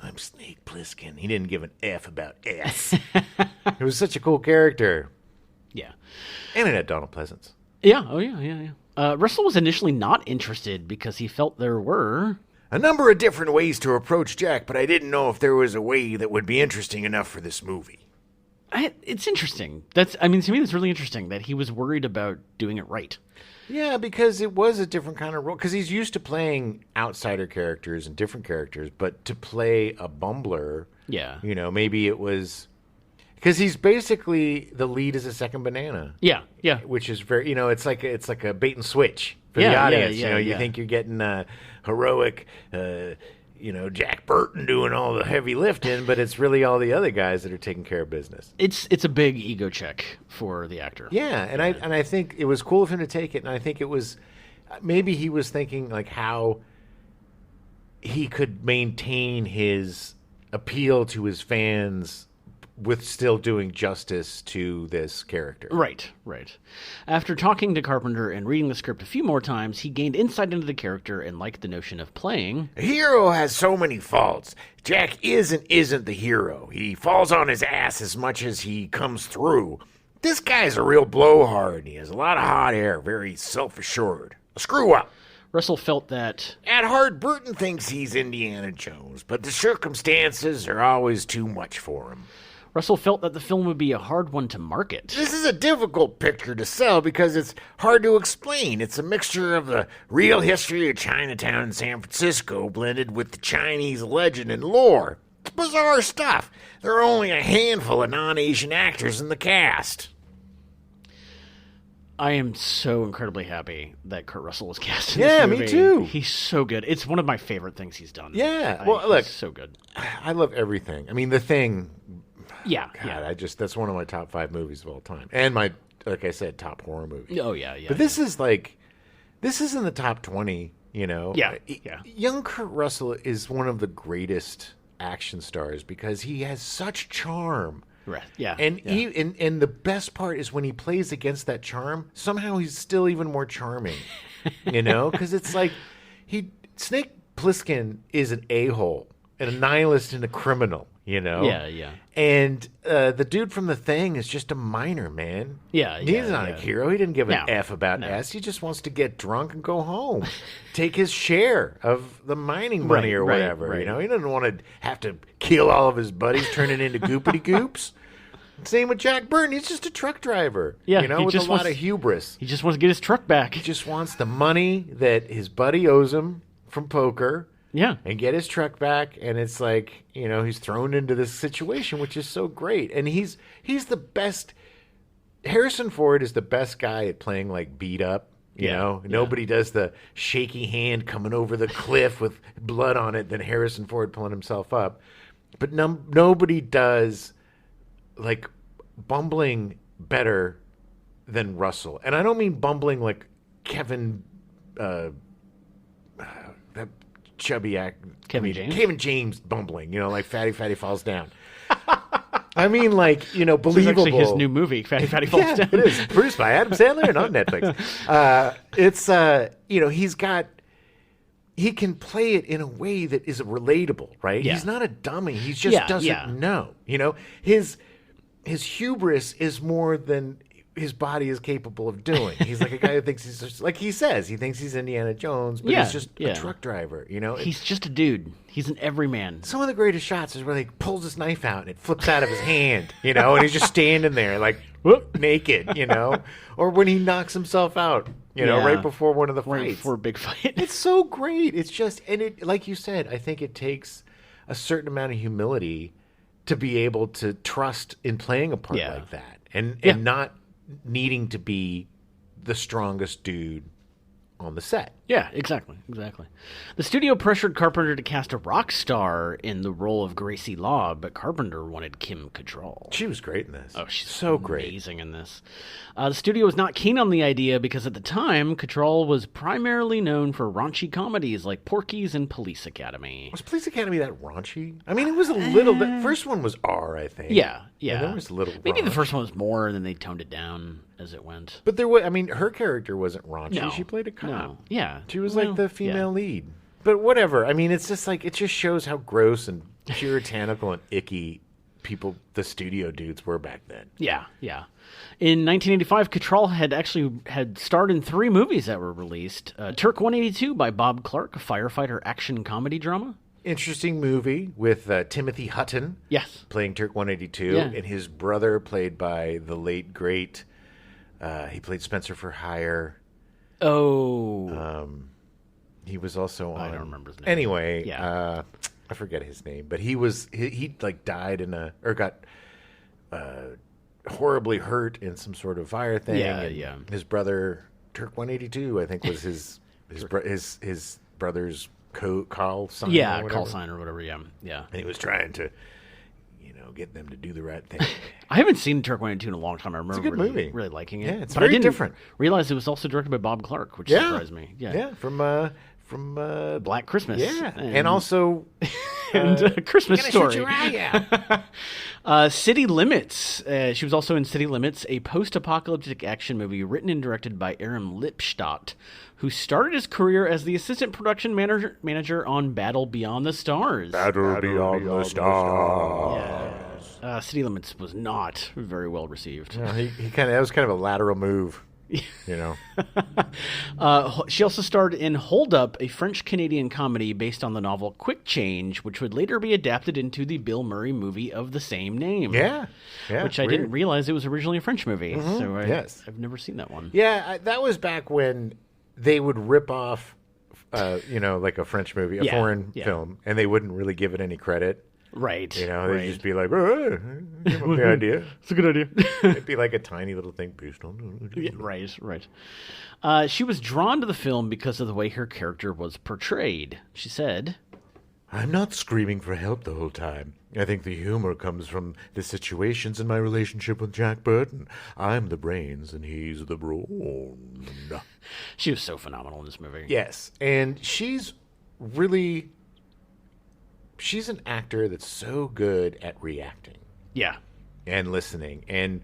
I'm Snake Plissken. He didn't give an F about S. It was such a cool character. Yeah. And it had Donald Pleasance. Yeah. Oh, yeah. Russell was initially not interested because he felt there were a number of different ways to approach Jack, but I didn't know if there was a way that would be interesting enough for this movie. It's interesting. To me, that's really interesting that he was worried about doing it right. Yeah, because it was a different kind of role. Because he's used to playing outsider characters and different characters, but to play a bumbler, maybe it was because he's basically the lead as a second banana. Yeah. Which is very, it's like a bait and switch for the audience. You think you're getting heroic. Jack Burton doing all the heavy lifting, but it's really all the other guys that are taking care of business. It's a big ego check for the actor. Yeah, and I think it was cool of him to take it, and I think it was maybe he was thinking like how he could maintain his appeal to his fans with still doing justice to this character. Right. After talking to Carpenter and reading the script a few more times, he gained insight into the character and liked the notion of playing. A hero has so many faults. Jack is and isn't the hero. He falls on his ass as much as he comes through. This guy's a real blowhard. He has a lot of hot air, very self-assured. A screw-up. Russell felt that at heart, Burton thinks he's Indiana Jones, but the circumstances are always too much for him. Russell felt that the film would be a hard one to market. This is a difficult picture to sell because it's hard to explain. It's a mixture of the real history of Chinatown and San Francisco blended with the Chinese legend and lore. It's bizarre stuff. There are only a handful of non-Asian actors in the cast. I am so incredibly happy that Kurt Russell was cast in this movie. Me too. He's so good. It's one of my favorite things he's done. Yeah. Well, look. So good. I love everything. I mean, The Thing... Yeah, that's one of my top 5 movies of all time, and my, like I said, top horror movie. Oh yeah. But this is in the top 20. Yeah. Young Kurt Russell is one of the greatest action stars because he has such charm. Right. Yeah. And and the best part is when he plays against that charm, somehow he's still even more charming. Because it's like Snake Plissken is an a-hole, and a nihilist and a criminal. Yeah. And the dude from The Thing is just a minor, man. He's not a hero. He didn't give an F about S. He just wants to get drunk and go home, take his share of the mining money or whatever. Right. He doesn't want to have to kill all of his buddies, turning into goopity goops. Same with Jack Burton. He's just a truck driver. Yeah, with a lot of hubris. He just wants to get his truck back. He just wants the money that his buddy owes him from poker. Yeah. and get his truck back. And it's like, he's thrown into this situation, which is so great. And he's the best. Harrison Ford is the best guy at playing like beat up. Nobody does the shaky hand coming over the cliff with blood on it than Harrison Ford pulling himself up. But nobody does like bumbling better than Russell. And I don't mean bumbling like Kevin, that chubby act. Kevin James bumbling, like Fatty Falls Down. I mean, like, believable. This is actually his new movie, Fatty Falls Down. It is. Produced by Adam Sandler and on Netflix. He can play it in a way that is relatable, right? Yeah. He's not a dummy. He just doesn't know. His hubris is more than his body is capable of doing. He's like a guy who thinks he's just, like he says, he thinks he's Indiana Jones, but he's just a truck driver, He's just a dude. He's an everyman. Some of the greatest shots is where he pulls his knife out and it flips out of his hand, and he's just standing there like naked, or when he knocks himself out, right before one of the fights. Right before a big fight. It's so great. It's just, and it, like you said, I think it takes a certain amount of humility to be able to trust in playing a part like that and not needing to be the strongest dude on the set. Yeah, exactly. The studio pressured Carpenter to cast a rock star in the role of Gracie Law, but Carpenter wanted Kim Cattrall. She was great in this. Oh, she's so great. Amazing in this. The studio was not keen on the idea because at the time, Cattrall was primarily known for raunchy comedies like Porky's and Police Academy. Was Police Academy that raunchy? I mean, it was a little bit. First one was R, I think. Yeah. And there was a little Maybe raunch. the first one was more, and then they toned it down as it went. But there was, her character wasn't raunchy. No. She played a cop. No. Yeah. She was like the female lead. But whatever. I mean, it's just like, it just shows how gross and puritanical and icky the studio dudes were back then. Yeah. In 1985, Cattrall had starred in 3 movies that were released. Turk 182 by Bob Clark, a firefighter action comedy drama. Interesting movie with Timothy Hutton. Yes. Playing Turk 182. Yeah. And his brother, played by the late, great, he played Spencer for Hire. Oh. He was also on... I don't remember his name. Anyway, Yeah. I forget his name, but he like died or got horribly hurt in some sort of fire thing. Yeah. His brother, Turk 182, I think was his brother's call sign. Yeah, or call whatever. sign or whatever. Yeah. And he was trying to, get them to do the right thing. I haven't seen Turk 182 in a long time. I remember a good movie. really liking it. Yeah, it's but very I didn't different. realize it was also directed by Bob Clark, which surprised me. Yeah, from Black Christmas. yeah, and also and Christmas Gonna Story. shoot your eye out. City Limits. She was also in City Limits, a post-apocalyptic action movie written and directed by Aram Lipstadt, who started his career as the assistant production manager on Battle Beyond the Stars. Battle beyond the stars. City Limits was not very well received. Yeah, that was kind of a lateral move. She also starred in Hold Up, a French-Canadian comedy based on the novel Quick Change, which would later be adapted into the Bill Murray movie of the same name. Yeah. Which I didn't realize it was originally a French movie. So I've never seen that one. Yeah, that was back when they would rip off, like a French movie, a foreign film, and they wouldn't really give it any credit. Right. They'd just be like, give them the idea. It's a good idea. It'd be like a tiny little thing based on. Yeah, right. She was drawn to the film because of the way her character was portrayed. She said, I'm not screaming for help the whole time. I think the humor comes from the situations in my relationship with Jack Burton. I'm the brains and he's the brawn. She was so phenomenal in this movie. Yes, and she's an actor that's so good at reacting. Yeah. And listening, and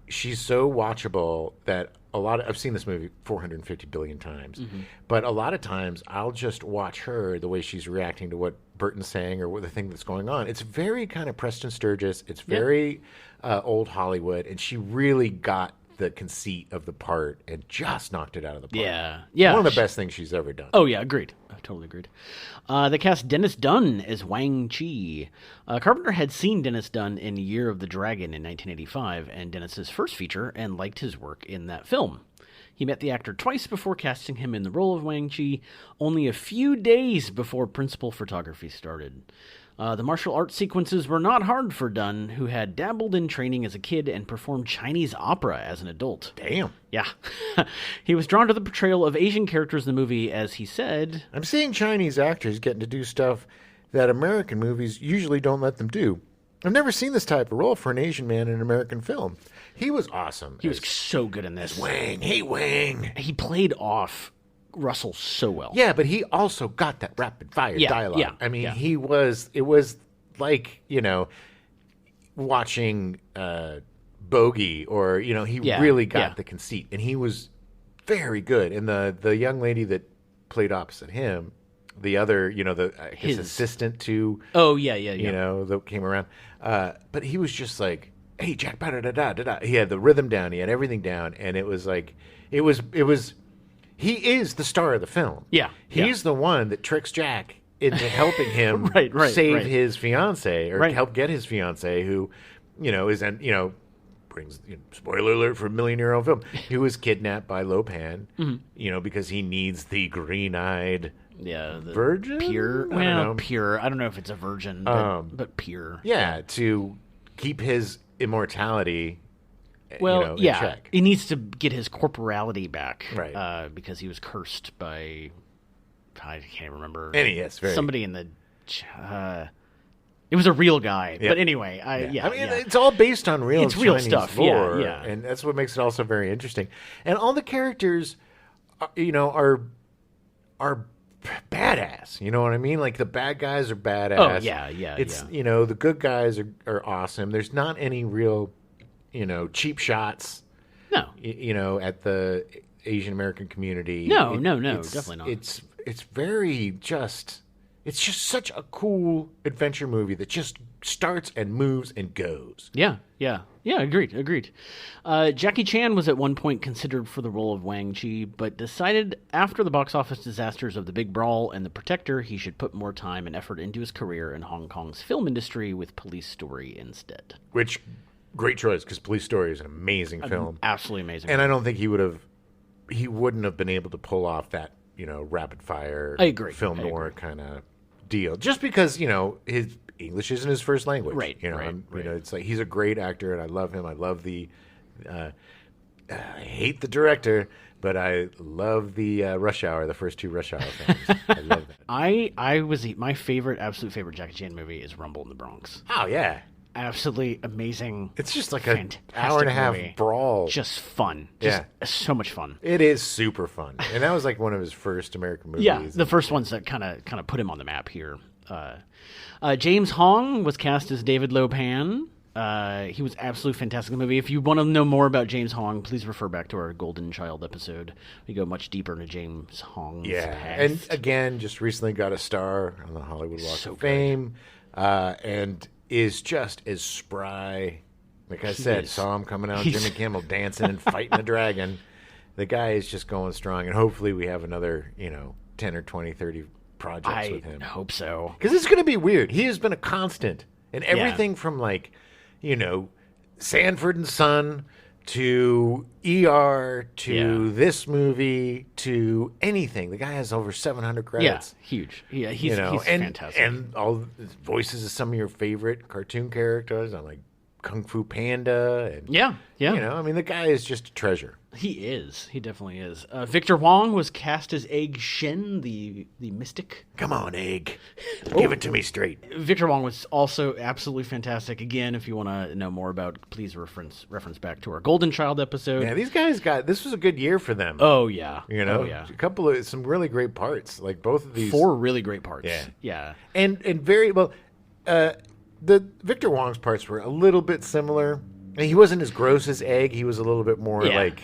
she's so watchable that I've seen this movie 450 billion times, but a lot of times I'll just watch her, the way she's reacting to what Burton's saying or what the thing that's going on. It's very kind of Preston Sturges. It's very old Hollywood, and she really got the conceit of the part and just knocked it out of the park. Yeah. One of the best things she's ever done. Oh, yeah, agreed. I totally agreed. They cast Dennis Dunn as Wang Chi. Carpenter had seen Dennis Dunn in Year of the Dragon in 1985, and Dennis's first feature, and liked his work in that film. He met the actor twice before casting him in the role of Wang Chi, only a few days before principal photography started. The martial arts sequences were not hard for Dunn, who had dabbled in training as a kid and performed Chinese opera as an adult. Damn. Yeah. He was drawn to the portrayal of Asian characters in the movie, as he said... I'm seeing Chinese actors getting to do stuff that American movies usually don't let them do. I've never seen this type of role for an Asian man in an American film. He was awesome. He was so good in this. Wang. Hey, Wang. He played off Russell so well. Yeah, but he also got that rapid fire dialogue. Yeah, I mean, yeah. it was like, watching Bogey, or, he really got the conceit. And he was very good. And the young lady that played opposite him, the other, his assistant to... Oh, yeah. that came around. But he was just like, hey, Jack, da-da-da-da-da. He had the rhythm down. He had everything down. And it was like, it was... He is the star of the film. Yeah. He's the one that tricks Jack into helping him save his fiance, or help get his fiance, who, brings, spoiler alert for a million-year-old film, who was kidnapped by Lopan, because he needs the green-eyed virgin? Pure. Pure. I don't know if it's a virgin, but pure. Yeah, to keep his immortality... Well, in check. He needs to get his corporality back, right? Because he was cursed by, I can't remember. Somebody in the. It was a real guy, but anyway, it's all based on real. It's real Chinese stuff, lore, yeah, and that's what makes it also very interesting. And all the characters, are badass. You know what I mean? Like the bad guys are badass. Oh yeah. It's the good guys are awesome. There's not any real. Cheap shots. No. At the Asian American community. No, definitely not. It's just such a cool adventure movie that just starts and moves and goes. Yeah, agreed. Jackie Chan was at one point considered for the role of Wang Chi, but decided after the box office disasters of The Big Brawl and The Protector, he should put more time and effort into his career in Hong Kong's film industry with Police Story instead. Which... Great choice, because Police Story is an amazing film. Absolutely amazing. And I don't think he wouldn't have been able to pull off that, rapid fire film noir kind of deal. Just because, his English isn't his first language. Right. It's like he's a great actor and I love him. I love I hate the director, but I love the Rush Hour, the first two Rush Hour films. I love that. My absolute favorite Jackie Chan movie is Rumble in the Bronx. Oh, yeah. Absolutely amazing. It's just like an hour and a half brawl. Just fun. Just so much fun. It is super fun. And that was like one of his first American movies. Yeah, the first ones that kind of put him on the map here. James Hong was cast as David Lo Pan. He was absolutely fantastic in the movie. If you want to know more about James Hong, please refer back to our Golden Child episode. We go much deeper into James Hong's past. And again, just recently got a star on the Hollywood Walk of Fame. And is just as spry. Like I said, saw him coming out, Jimmy Kimmel dancing and fighting a dragon. The guy is just going strong, and hopefully we have another, 10 or 20, 30 projects with him. I hope so. Because it's going to be weird. He has been a constant in everything from, like, Sanford and Son to ER to this movie to anything. The guy has over 700 credits. Yeah, huge. Yeah, he's fantastic. And all the voices of some of your favorite cartoon characters on like Kung Fu Panda. And, yeah. The guy is just a treasure. He is. He definitely is. Victor Wong was cast as Egg Shen, the mystic. Come on, Egg. Give it to me straight. Victor Wong was also absolutely fantastic. Again, if you want to know more about, please reference back to our Golden Child episode. Yeah, these guys this was a good year for them. Oh, yeah. A couple of some really great parts. Like both of these. 4 really great parts. Yeah. And very well, the Victor Wong's parts were a little bit similar. And he wasn't as gross as Egg. He was a little bit more like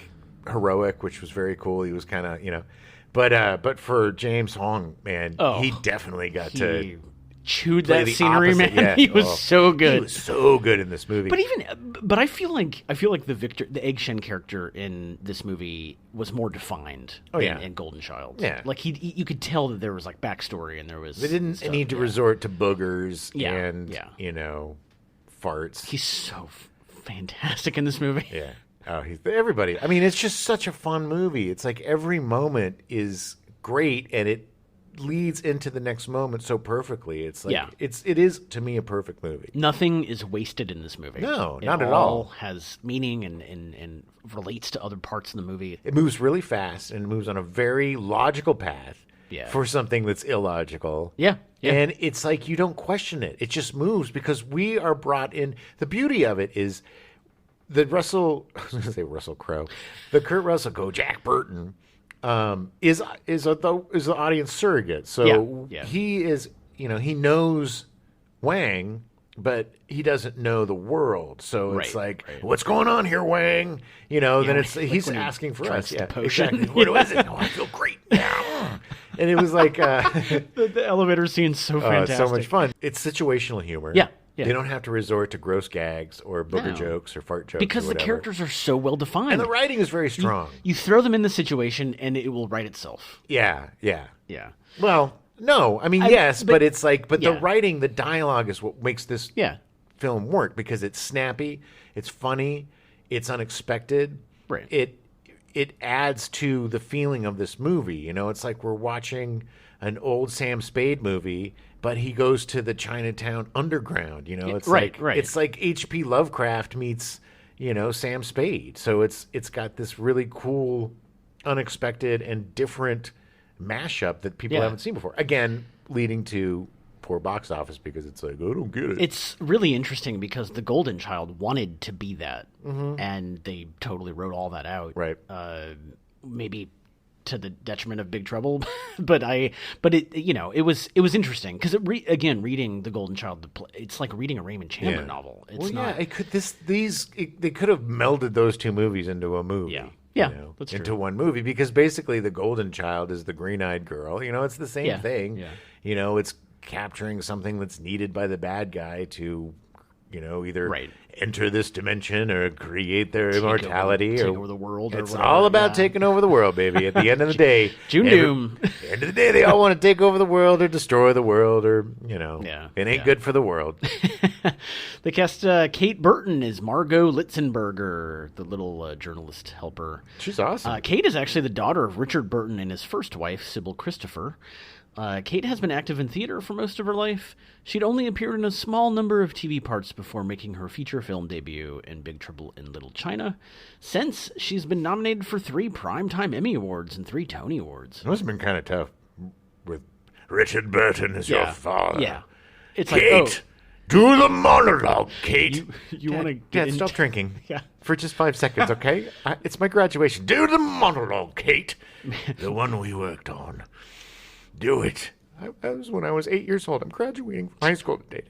heroic, which was very cool. He was kind of, but for James Hong, man, he definitely got to chewed that scenery, man. Yeah. He was so good. He was so good in this movie. But I feel like the Egg Shen character in this movie was more defined in Golden Child. Yeah. Like you could tell that there was like backstory and there was. They didn't need to resort to boogers and farts. He's so fantastic in this movie. Yeah. Oh, everybody. I mean, it's just such a fun movie. It's like every moment is great, and it leads into the next moment so perfectly. It's like it is to me a perfect movie. Nothing is wasted in this movie. No, it not at all. Has meaning and relates to other parts of the movie. It moves really fast and moves on a very logical path Yeah. for something that's illogical. Yeah. And it's like you don't question it. It just moves because we are brought in. The beauty of it is the I was going to say Russell Crowe, the Kurt Russell Jack Burton is the audience surrogate. So he is, he knows Wang, but he doesn't know the world. So it's what's going on here, Wang? Then he's asking for us. Yeah, exactly. What is it? Oh, I feel great now. And it was like the elevator scene's so fantastic. So much fun. It's situational humor. Yeah. They don't have to resort to gross gags or booger jokes or fart jokes because the characters are so well defined. And the writing is very strong. You throw them in the situation and it will write itself. Yeah. Well, no. I mean, yes, but it's like, the writing, the dialogue is what makes this film work because it's snappy, it's funny, it's unexpected. Right. It adds to the feeling of this movie. It's like we're watching an old Sam Spade movie, but he goes to the Chinatown underground. It's it's like H.P. Lovecraft meets Sam Spade. So it's got this really cool, unexpected, and different mashup that people haven't seen before. Again, leading to poor box office because it's like, I don't get it. It's really interesting because The Golden Child wanted to be that, and they totally wrote all that out. Right. Maybe to the detriment of Big Trouble, but it was interesting because reading The Golden Child, it's like reading a Raymond Chandler novel. It's they could have melded those two movies into a movie. Yeah, that's into true. one movie because basically The Golden Child is the green-eyed girl. It's the same thing. Yeah. It's capturing something that's needed by the bad guy to, either enter this dimension or create their immortality take over the world. It's all about taking over the world, baby. At the end of the day, June Doom. At the end of the day, they all want to take over the world or destroy the world, or it ain't good for the world. They cast Kate Burton as Margot Litzenberger, the little journalist helper. She's awesome. Kate is actually the daughter of Richard Burton and his first wife, Sybil Christopher. Kate has been active in theater for most of her life. She'd only appeared in a small number of TV parts before making her feature film debut in Big Trouble in Little China. Since, she's been nominated for 3 Primetime Emmy Awards and 3 Tony Awards. It must have been kind of tough with Richard Burton as your father. Yeah. It's Kate, like, do the monologue, Kate. You want to Dad, stop drinking. Yeah. For just 5 seconds, okay? It's my graduation. Do the monologue, Kate. The one we worked on. Do it. That was when I was 8 years old. I'm graduating from high school today.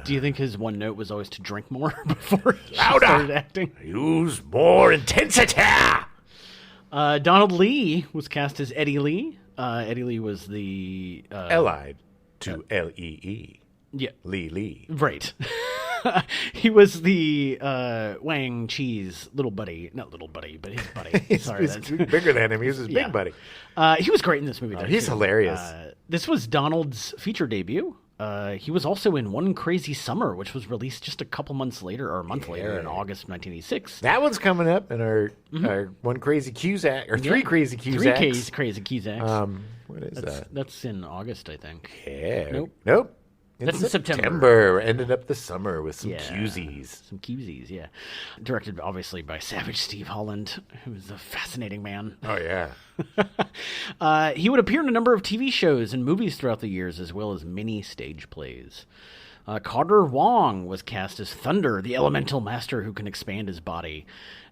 Do you think his one note was always to drink more before he Louder! started acting? Use more intensity. Donald Lee was cast as Eddie Lee. Eddie Lee was the... Allied to L-E-E. Yeah. Lee. Right. He was the Wang Chi's little buddy. Not little buddy, but his buddy. He's bigger than him. He was his big buddy. He was great in this movie. He's hilarious. This was Donald's feature debut. He was also in One Crazy Summer, which was released just a couple months later, or a month later, in August 1986. That one's coming up in our One Crazy Cusack, or 3 Crazy Cusacks. 3 Crazy Cusacks. What is that? That's in August, I think. Yeah. Nope. That's in September. Ended up the summer with some Cusies. Some Cusies, yeah. Directed, obviously, by Savage Steve Holland, who is a fascinating man. Oh, yeah. He would appear in a number of TV shows and movies throughout the years, as well as many stage plays. Carter Wong was cast as Thunder, the elemental master who can expand his body,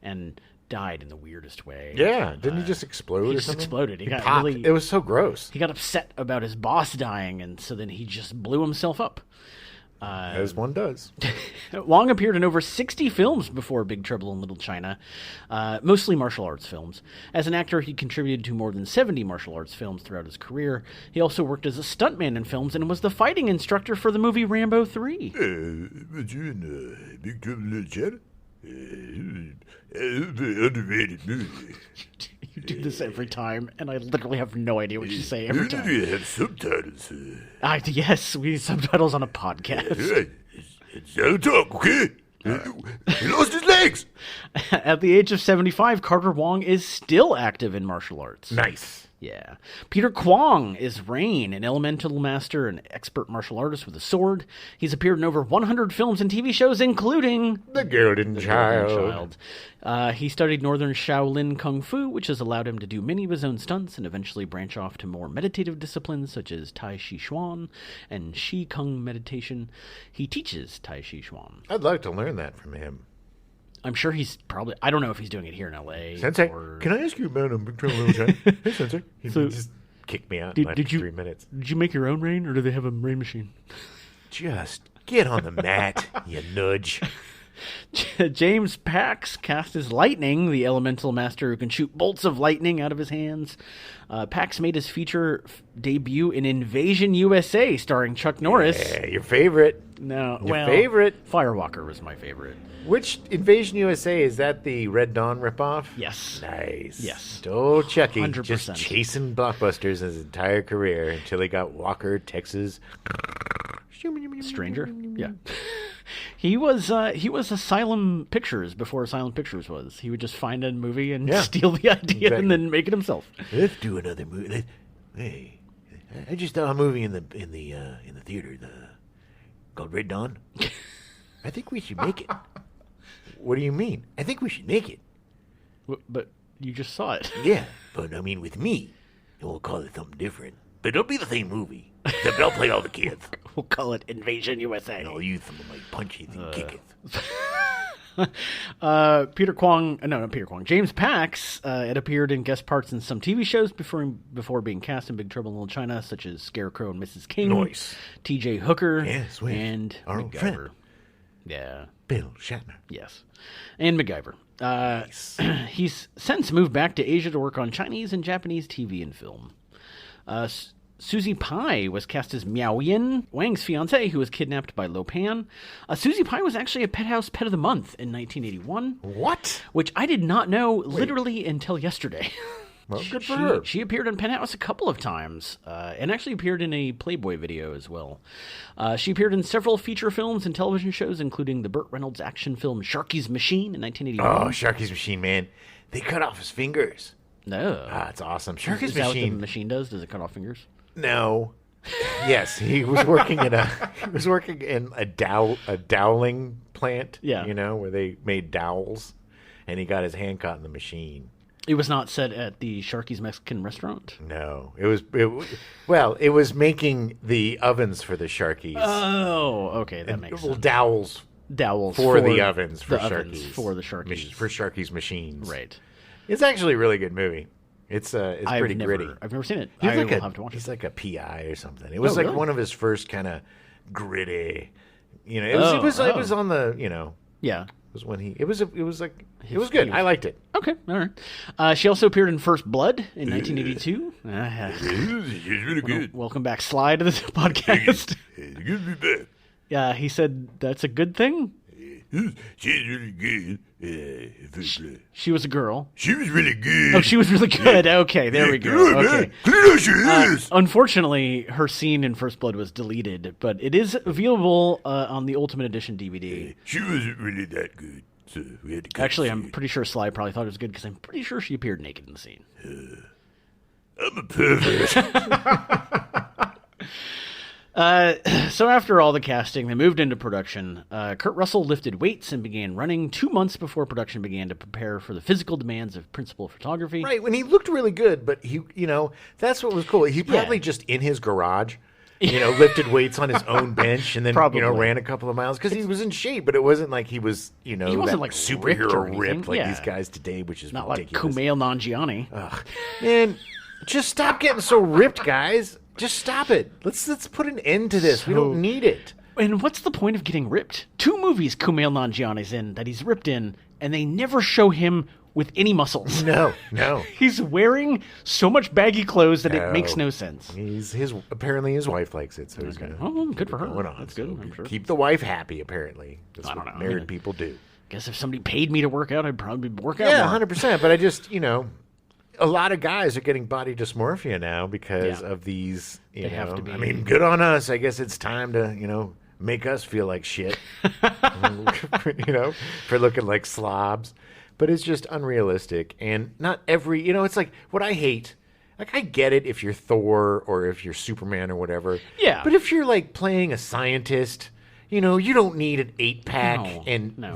and died in the weirdest way. Yeah, didn't he just explode? He or just something? exploded. He got popped. really. It was so gross. He got upset about his boss dying, and so then he just blew himself up. As one does. Wong appeared in over 60 films before Big Trouble in Little China, mostly martial arts films. As an actor, he contributed to more than 70 martial arts films throughout his career. He also worked as a stuntman in films and was the fighting instructor for the movie Rambo 3. Was you in Big Trouble in Little China? Underrated movie. You do this every time, and I literally have no idea what you say every time. You have subtitles. Yes, we subtitles on a podcast. It's talk, okay? He lost his legs. At the age of 75, Carter Wong is still active in martial arts. Nice. Yeah. Peter Kwong is Rain, an elemental master and expert martial artist with a sword. He's appeared in over 100 films and TV shows, including The Golden The Child. He studied Northern Shaolin Kung Fu, which has allowed him to do many of his own stunts and eventually branch off to more meditative disciplines such as Tai Chi Chuan and Shi Kung meditation. He teaches Tai Chi Chuan. I'd like to learn that from him. I'm sure he's probably... I don't know if he's doing it here in L.A. Sensei, or... can I ask you about a Big Trouble in Little China? Hey, Sensei. He just kicked me out in like 3 minutes. Did you make your own rain, or do they have a rain machine? Just get on the mat, you nudge. James Pax cast as Lightning, the elemental master who can shoot bolts of lightning out of his hands. Pax made his feature debut in Invasion USA, starring Chuck Norris. Yeah, your favorite. No, Your favorite. Firewalker was my favorite. Which Invasion USA, is that the Red Dawn ripoff? Yes. Nice. Yes. Oh, Chucky. 100%. Just chasing blockbusters his entire career until he got Walker, Texas. Stranger? Yeah. He was Asylum Pictures before Asylum Pictures was. He would just find a movie and steal the idea and then make it himself. Let's do another movie. Hey, I just saw a movie in the theater called Red Dawn. I think we should make it. What do you mean? I think we should make it. But you just saw it. Yeah, but I mean with me, and we'll call it something different. But it'll be the same movie. Except I'll play all the kids. We'll call it Invasion USA. And I'll use some of my punches and kicketh. James Pax had appeared in guest parts in some TV shows before being cast in Big Trouble in Little China, such as Scarecrow and Mrs. King, Nice. T.J. Hooker, Yes, with and our old MacGyver. friend. Yeah, Bill Shatner. yes, and MacGyver. He's since moved back to Asia to work on Chinese and Japanese TV and film. Susie Pie was cast as Miao Yin, Wang's fiancée, who was kidnapped by Lo Pan. Susie Pie was actually a Pet House Pet of the Month in 1981. What? Which I did not know literally until yesterday. Well, good for her. She appeared in Penthouse a couple of times, and actually appeared in a Playboy video as well. She appeared in several feature films and television shows, including the Burt Reynolds action film Sharky's Machine in 1981. Oh, Sharky's Machine, man. They cut off his fingers. No. Ah, it's awesome. Is Sharky's that what the Machine. machine does? Does it cut off fingers? No. Yes, he was working in a doweling plant. Yeah. You know, where they made dowels, and he got his hand caught in the machine. It was not set at the Sharky's Mexican restaurant? No, it was making the ovens for the Sharkies. Oh, okay, that makes sense. Dowels Dowels for the ovens for the ovens Sharkies. for the Sharkies. For Sharkies machines. Right. It's actually a really good movie. It's pretty gritty. I've never seen it. He's I like will have to watch he's it. like a PI or something. It was like really? one of his first kind of gritty. You know, it was on the, you know, Yeah. it was when it was good. I liked it. Okay, all right. She also appeared in First Blood in 1982. She's really good. Welcome back, Sly, to this podcast. Good to be back. Yeah, he said that's a good thing. She's really good. She was a girl. She was really good. Oh, she was really good. Okay, there we go. Good, Okay. man. Clear she is. Unfortunately, her scene in First Blood was deleted, but it is viewable on the Ultimate Edition DVD. She wasn't really that good, so we had to cut Actually, the I'm scene. pretty sure Sly probably thought it was good because I'm pretty sure she appeared naked in the scene. I'm a pervert. So after all the casting, they moved into production. Kurt Russell lifted weights and began running 2 months before production began to prepare for the physical demands of principal photography. Right, when he looked really good, but he, you know, that's what was cool. He probably just in his garage, you know, lifted weights on his own bench and then, Probably. you know, ran a couple of miles because he was in shape, but it wasn't like he was, you know, He wasn't, that like, superhero ripped or ripped, anything. like Yeah. these guys today, which is Not ridiculous. like Kumail Nanjiani. Man, just stop getting so ripped, guys. Just stop it. Let's put an end to this. We don't need it. And what's the point of getting ripped? 2 movies Kumail Nanjiani's in that he's ripped in, and they never show him with any muscles. No. He's wearing so much baggy clothes that it makes no sense. Apparently his wife likes it, so he's gonna Oh, good for her. going on. That's good, So I'm sure. Keep the wife happy. Apparently, that's I what don't know. married people do. Guess if somebody paid me to work out, I'd probably work out Yeah, more. 100%. But I just, you know, a lot of guys are getting body dysmorphia now because Yeah. of these. You They know, have to be- I mean, good on us. I guess it's time to, you know, make us feel like shit, for looking like slobs. But it's just unrealistic. And not every, it's like what I hate. Like, I get it if you're Thor or if you're Superman or whatever. Yeah. But if you're, like, playing a scientist, you don't need an 8-pack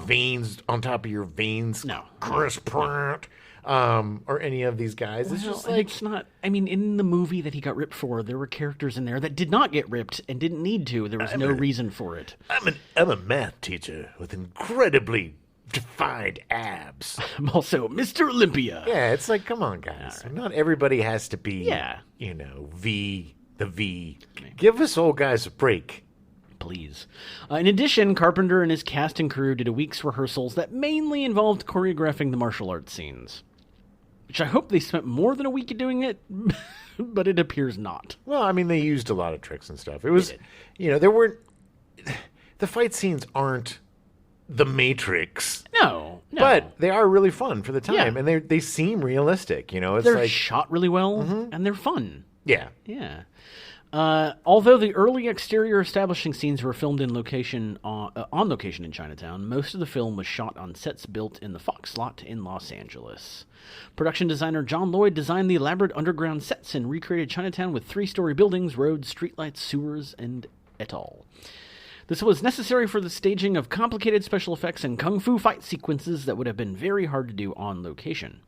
veins on top of your veins. No. Chris Pratt. Or any of these guys. It's just like... It's not... I mean, in the movie that he got ripped for, there were characters in there that did not get ripped and didn't need to. There was no reason for it. I'm a math teacher with incredibly defined abs. I'm also Mr. Olympia. Yeah, it's like, come on, guys. Right. Not everybody has to be, the V. Give us old guys a break. Please. In addition, Carpenter and his cast and crew did a week's rehearsals that mainly involved choreographing the martial arts scenes. Which I hope they spent more than a week doing it, but it appears not. Well, I mean, they used a lot of tricks and stuff. It was, there weren't... The fight scenes aren't The Matrix. No. But they are really fun for the time, and they seem realistic. It's they're like shot really well, and they're fun. Yeah. Yeah. Although the early exterior establishing scenes were filmed on location in Chinatown, most of the film was shot on sets built in the Fox lot in Los Angeles. Production designer John Lloyd designed the elaborate underground sets and recreated Chinatown with 3-story buildings, roads, streetlights, sewers, and et al. This was necessary for the staging of complicated special effects and kung fu fight sequences that would have been very hard to do on location.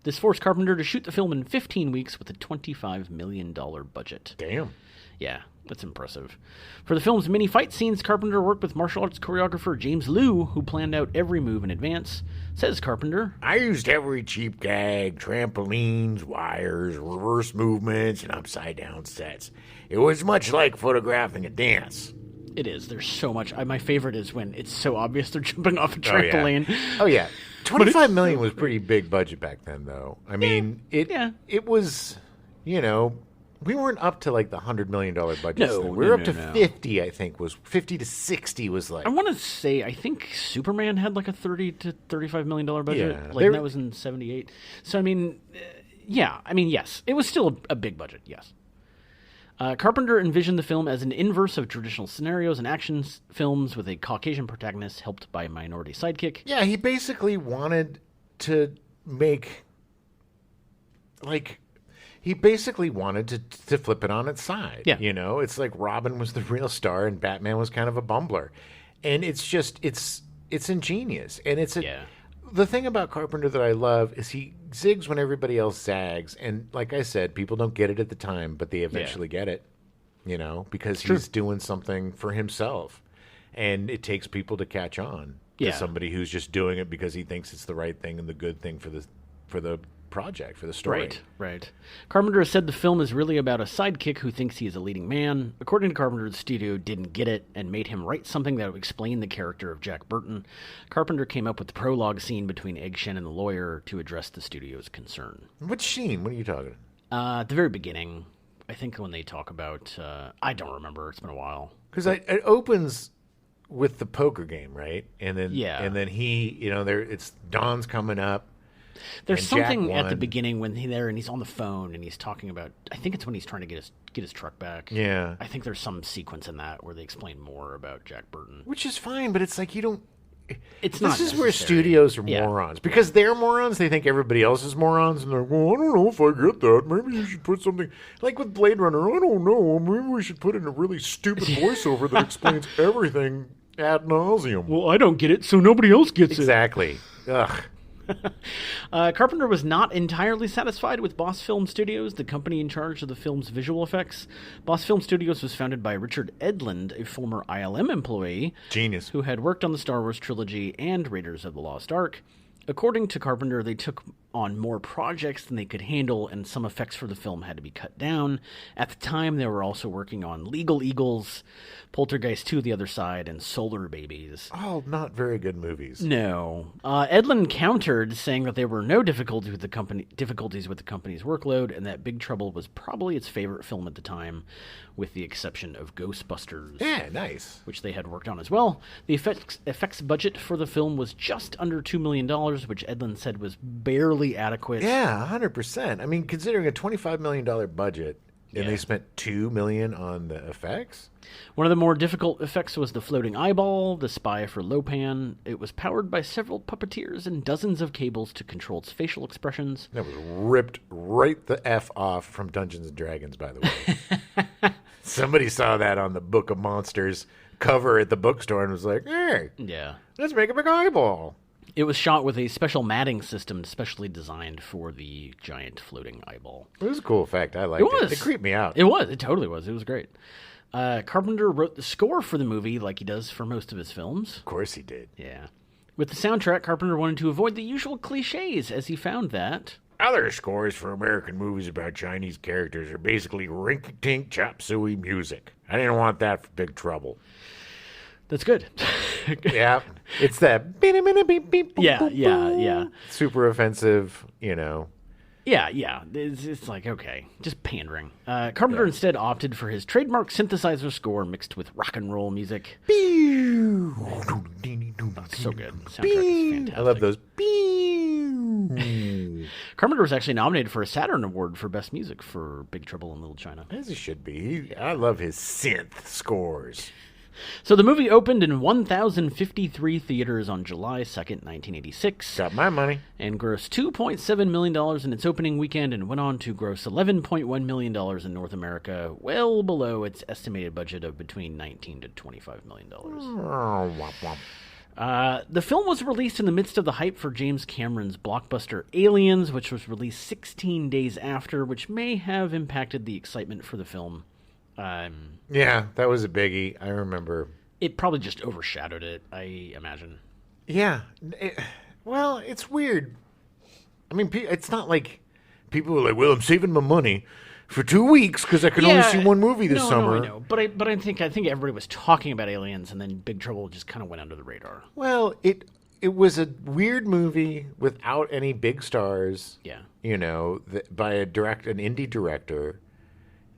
This forced Carpenter to shoot the film in 15 weeks with a $25 million budget. Damn. Yeah, that's impressive. For the film's many fight scenes, Carpenter worked with martial arts choreographer James Liu, who planned out every move in advance. Says Carpenter, I used every cheap gag, trampolines, wires, reverse movements, and upside-down sets. It was much like photographing a dance. It is. There's so much. My favorite is when it's so obvious they're jumping off a trampoline. Oh, yeah. $25 million was pretty big budget back then, though. I mean, it was, we weren't up to like the $100 million budget. No, we were up to 50, I think, was 50 to 60 was like. I want to say, I think Superman had like a $30 to $35 million budget. Yeah. That was in 78. So, I mean, yes. It was still a big budget, yes. Carpenter envisioned the film as an inverse of traditional scenarios and action films with a Caucasian protagonist helped by a minority sidekick. Yeah, he basically wanted to make, he basically wanted to flip it on its side. Yeah. It's like Robin was the real star and Batman was kind of a bumbler. And it's just, it's ingenious. And the thing about Carpenter that I love is he zigs when everybody else zags. And like I said, people don't get it at the time, but they eventually get it, because he's doing something for himself. And it takes people to catch on to somebody who's just doing it because he thinks it's the right thing and the good thing for the project, for the story. Right. Carpenter has said the film is really about a sidekick who thinks he is a leading man. According to Carpenter, the studio didn't get it and made him write something that would explain the character of Jack Burton. Carpenter came up with the prologue scene between Egg Shen and the lawyer to address the studio's concern. Which scene? What are you talking about? At the very beginning, I think when they talk about... I don't remember. It's been a while. Because it opens with the poker game, right? And then he, it's Dawn's coming up. There's something at the beginning when he's on the phone and he's talking about. I think it's when he's trying to get his truck back. Yeah, I think there's some sequence in that where they explain more about Jack Burton, which is fine. But it's like you don't. It's not. This is where studios are morons because they're morons. They think everybody else is morons, and they're well, I don't know if I get that. Maybe you should put something like with Blade Runner. I don't know. Maybe we should put in a really stupid voiceover that explains everything ad nauseum. Well, I don't get it, so nobody else gets it. Exactly. Ugh. Carpenter was not entirely satisfied with Boss Film Studios, the company in charge of the film's visual effects. Boss Film Studios was founded by Richard Edlund, a former ILM employee. Genius. Who had worked on the Star Wars trilogy and Raiders of the Lost Ark. According to Carpenter, they took on more projects than they could handle, and some effects for the film had to be cut down. At the time, they were also working on Legal Eagles, Poltergeist 2: The Other Side, and Solar Babies. Oh, not very good movies. No. Edlund countered, saying that there were no difficulties with the company's workload, and that Big Trouble was probably its favorite film at the time, with the exception of Ghostbusters. Yeah, nice. Which they had worked on as well. The effects budget for the film was just under $2 million, which Edlund said was barely adequate. Yeah, 100%. I mean, considering a $25 million budget, And they spent $2 million on the effects? One of the more difficult effects was the floating eyeball, the spy for Lopan. It was powered by several puppeteers and dozens of cables to control its facial expressions. That was ripped right the F off from Dungeons and Dragons, by the way. Somebody saw that on the Book of Monsters cover at the bookstore and was like, hey, Yeah. let's make a big eyeball. It was shot with a special matting system specially designed for the giant floating eyeball. It was a cool effect. I liked it. It creeped me out. It was. It totally was. It was great. Carpenter wrote the score for the movie like he does for most of his films. Of course he did. Yeah. With the soundtrack, Carpenter wanted to avoid the usual cliches, as he found that... Other scores for American movies about Chinese characters are basically rinky-tink, chop-suey music. I didn't want that for Big Trouble. That's good. Yeah. It's that beep, beep, beep, beep, Yeah, boop, yeah, boop. yeah. Super offensive, you know. Yeah. It's like, okay, just pandering. Carpenter instead opted for his trademark synthesizer score mixed with rock and roll music. Oh, it's so good. The soundtrack is fantastic. I love those. Carpenter was actually nominated for a Saturn Award for Best Music for Big Trouble in Little China. As he should be. I love his synth scores. So the movie opened in 1,053 theaters on July 2nd, 1986. Got my money. And grossed $2.7 million in its opening weekend and went on to gross $11.1 million in North America, well below its estimated budget of between $19 to $25 million. Oh, womp womp. The film was released in the midst of the hype for James Cameron's blockbuster Aliens, which was released 16 days after, which may have impacted the excitement for the film. Yeah, that was a biggie. I remember. It probably just overshadowed it, I imagine. Yeah. Well, it's weird. I mean, it's not like people are like, well, I'm saving my money for 2 weeks because I can only see one movie this summer. No, I know. But I think everybody was talking about Aliens, and then Big Trouble just kind of went under the radar. Well, it was a weird movie without any big stars. Yeah. You know, by an indie director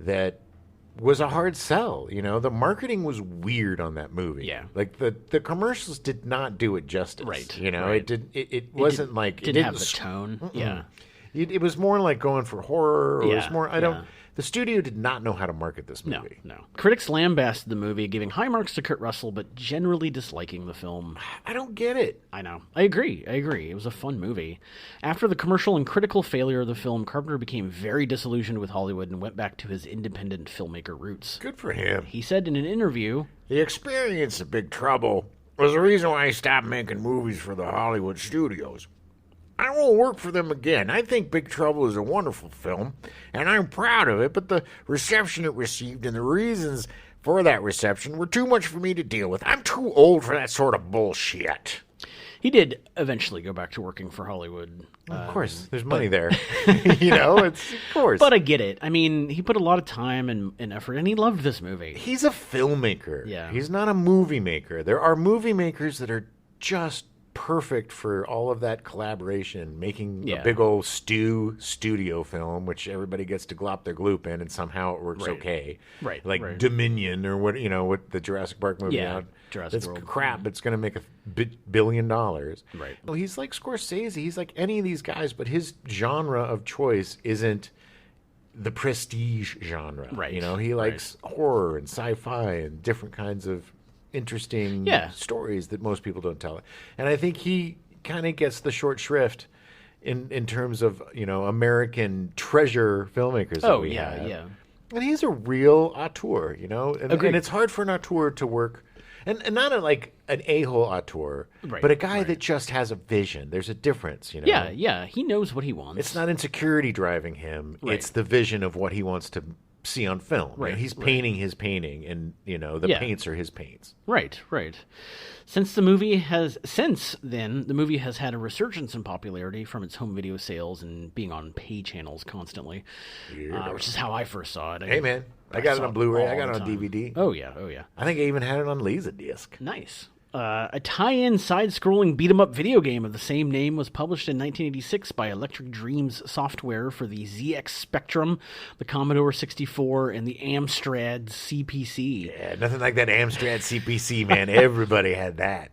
that was a hard sell. You know, the marketing was weird on that movie. Yeah. Like the commercials did not do it justice. Right. You know, right. it wasn't like it didn't have the tone. Mm-mm. Yeah. It was more like going for horror. Or it was Yeah, more. yeah. The studio did not know how to market this movie. No. Critics lambasted the movie, giving high marks to Kurt Russell, but generally disliking the film. I don't get it. I know. I agree. It was a fun movie. After the commercial and critical failure of the film, Carpenter became very disillusioned with Hollywood and went back to his independent filmmaker roots. Good for him. He said in an interview, The experience of Big Trouble was the reason why I stopped making movies for the Hollywood studios. I won't work for them again. I think Big Trouble is a wonderful film, and I'm proud of it, but the reception it received and the reasons for that reception were too much for me to deal with. I'm too old for that sort of bullshit. he did eventually go back to working for Hollywood. Of course, there's money there. You know, it's of course. But I get it. I mean, he put a lot of time and effort, and he loved this movie. He's a filmmaker. Yeah. He's not a movie maker. There are movie makers that are just perfect for all of that collaboration, making a big old studio film, which everybody gets to glop their gloop in, and somehow it works okay. Right. Like right. Dominion or what the Jurassic Park movie out. Jurassic That's World. crap. It's going to make $1 billion. Right. Well, he's like Scorsese. He's like any of these guys, but his genre of choice isn't the prestige genre. Right. You know, he likes horror and sci-fi and different kinds of interesting stories that most people don't tell. And I think he kind of gets the short shrift in terms of, you know, American treasure filmmakers that we have. Yeah. And he's a real auteur, you know? And it's hard for an auteur to work, and not like an a-hole auteur, but a guy that just has a vision. There's a difference, you know? Yeah. He knows what he wants. It's not insecurity driving him. Right. It's the vision of what he wants to see on film. Right. You know, he's painting his painting, and, you know, the paints are his paints. Right. Since then, the movie has had a resurgence in popularity from its home video sales and being on pay channels constantly, which is how I first saw it. Hey, man, I got it on Blu-ray. I got it on DVD. Oh, yeah. I think I even had it on Laserdisc. Nice. A tie-in side-scrolling beat-em-up video game of the same name was published in 1986 by Electric Dreams Software for the ZX Spectrum, the Commodore 64, and the Amstrad CPC. Yeah, nothing like that Amstrad CPC, man. Everybody had that.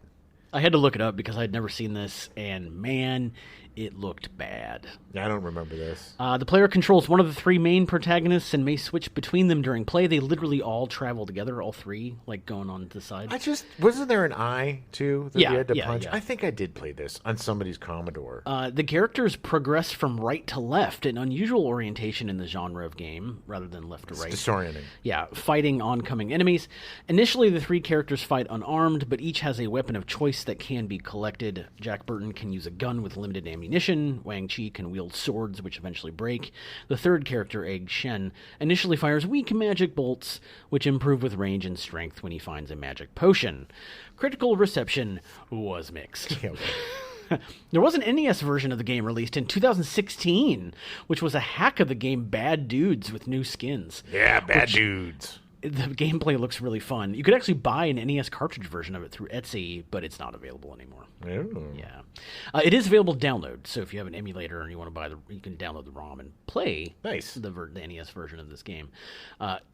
I had to look it up because I'd never seen this, and man, it looked bad. I don't remember this. The player controls one of the three main protagonists and may switch between them during play. They literally all travel together, all three, like going on the side. Wasn't there an eye, too, that Yeah, you had to yeah, punch? yeah. I think I did play this on somebody's Commodore. The characters progress from right to left, an unusual orientation in the genre of game, rather than left to right. It's disorienting. Yeah, fighting oncoming enemies. Initially, the three characters fight unarmed, but each has a weapon of choice that can be collected. Jack Burton can use a gun with limited ammunition. Wang Chi can wield swords, which eventually break. The third character, Egg Shen, initially fires weak magic bolts, which improve with range and strength when he finds a magic potion. Critical reception was mixed. There was an NES version of the game released in 2016, which was a hack of the game Bad Dudes with new skins. Yeah, Bad Dudes. The gameplay looks really fun. You could actually buy an NES cartridge version of it through Etsy, but it's not available anymore. Oh. Yeah, it is available to download. So if you have an emulator and you want to buy you can download the ROM and play the NES version of this game.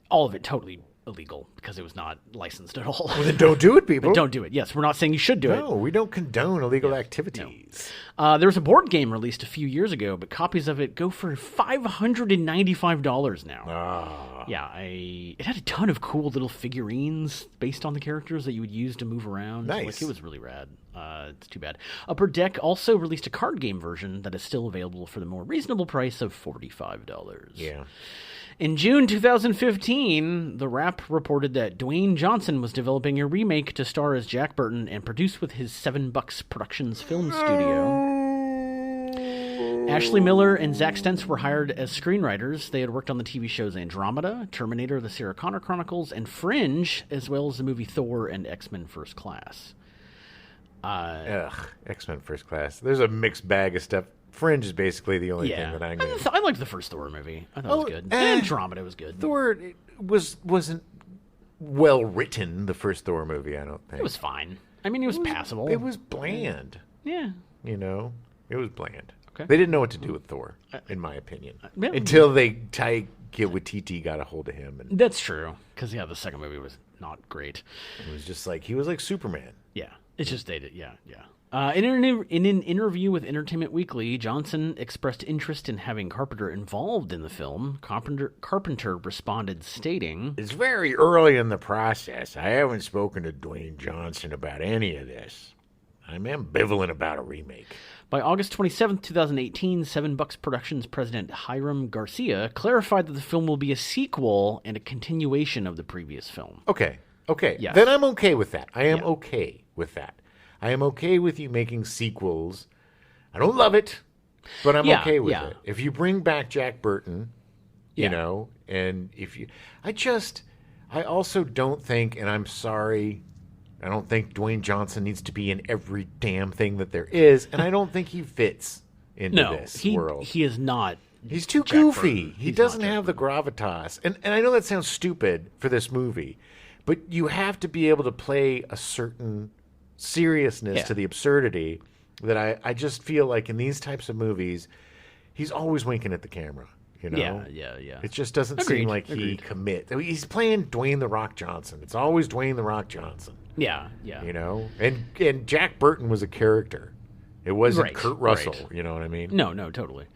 All of it totally illegal because it was not licensed at all. Well, then don't do it, people. But don't do it. Yes, we're not saying you should do it. No, we don't condone illegal activities. No. There was a board game released a few years ago, but copies of it go for $595 now. Yeah, it had a ton of cool little figurines based on the characters that you would use to move around. Nice. Like, it was really rad. It's too bad. Upper Deck also released a card game version that is still available for the more reasonable price of $45. Yeah. In June 2015, The Wrap reported that Dwayne Johnson was developing a remake to star as Jack Burton and produced with his $7 Productions film studio. Ashley Miller and Zach Stentz were hired as screenwriters. They had worked on the TV shows Andromeda, Terminator, The Sarah Connor Chronicles, and Fringe, as well as the movie Thor and X-Men First Class. X-Men First Class. There's a mixed bag of stuff. Fringe is basically the only thing that I know. I liked the first Thor movie. I thought it was good. And Andromeda was good. Thor wasn't well written, the first Thor movie, I don't think. It was fine. I mean, it was passable. It was bland. Yeah. You know? It was bland. Okay. They didn't know what to do with Thor, in my opinion. Yeah. Until Taika Waititi got a hold of him. And That's true. Because, the second movie was not great. it was just like, he was like Superman. Yeah. It's just dated. Yeah. In an interview with Entertainment Weekly, Johnson expressed interest in having Carpenter involved in the film. Carpenter responded, stating, It's very early in the process. I haven't spoken to Dwayne Johnson about any of this. I'm ambivalent about a remake. By August 27, 2018, $7 Productions president Hiram Garcia clarified that the film will be a sequel and a continuation of the previous film. Okay. Yes. Then I'm okay with that. I am okay with that. I am okay with you making sequels. I don't love it, but I'm okay with it. If you bring back Jack Burton, you know, and if you... I also don't think, and I'm sorry, I don't think Dwayne Johnson needs to be in every damn thing that there is, and I don't think he fits into this world. He is not. He's too Jack goofy. Burton. He He's doesn't not Jack have the gravitas. And I know that sounds stupid for this movie, but you have to be able to play a certain seriousness to the absurdity that I just feel like in these types of movies, he's always winking at the camera. You know? Yeah. It just doesn't seem like he commits. I mean, he's playing Dwayne "The Rock" Johnson. It's always Dwayne "The Rock" Johnson. Yeah. You know? And Jack Burton was a character. It wasn't Kurt Russell, you know what I mean? No, totally.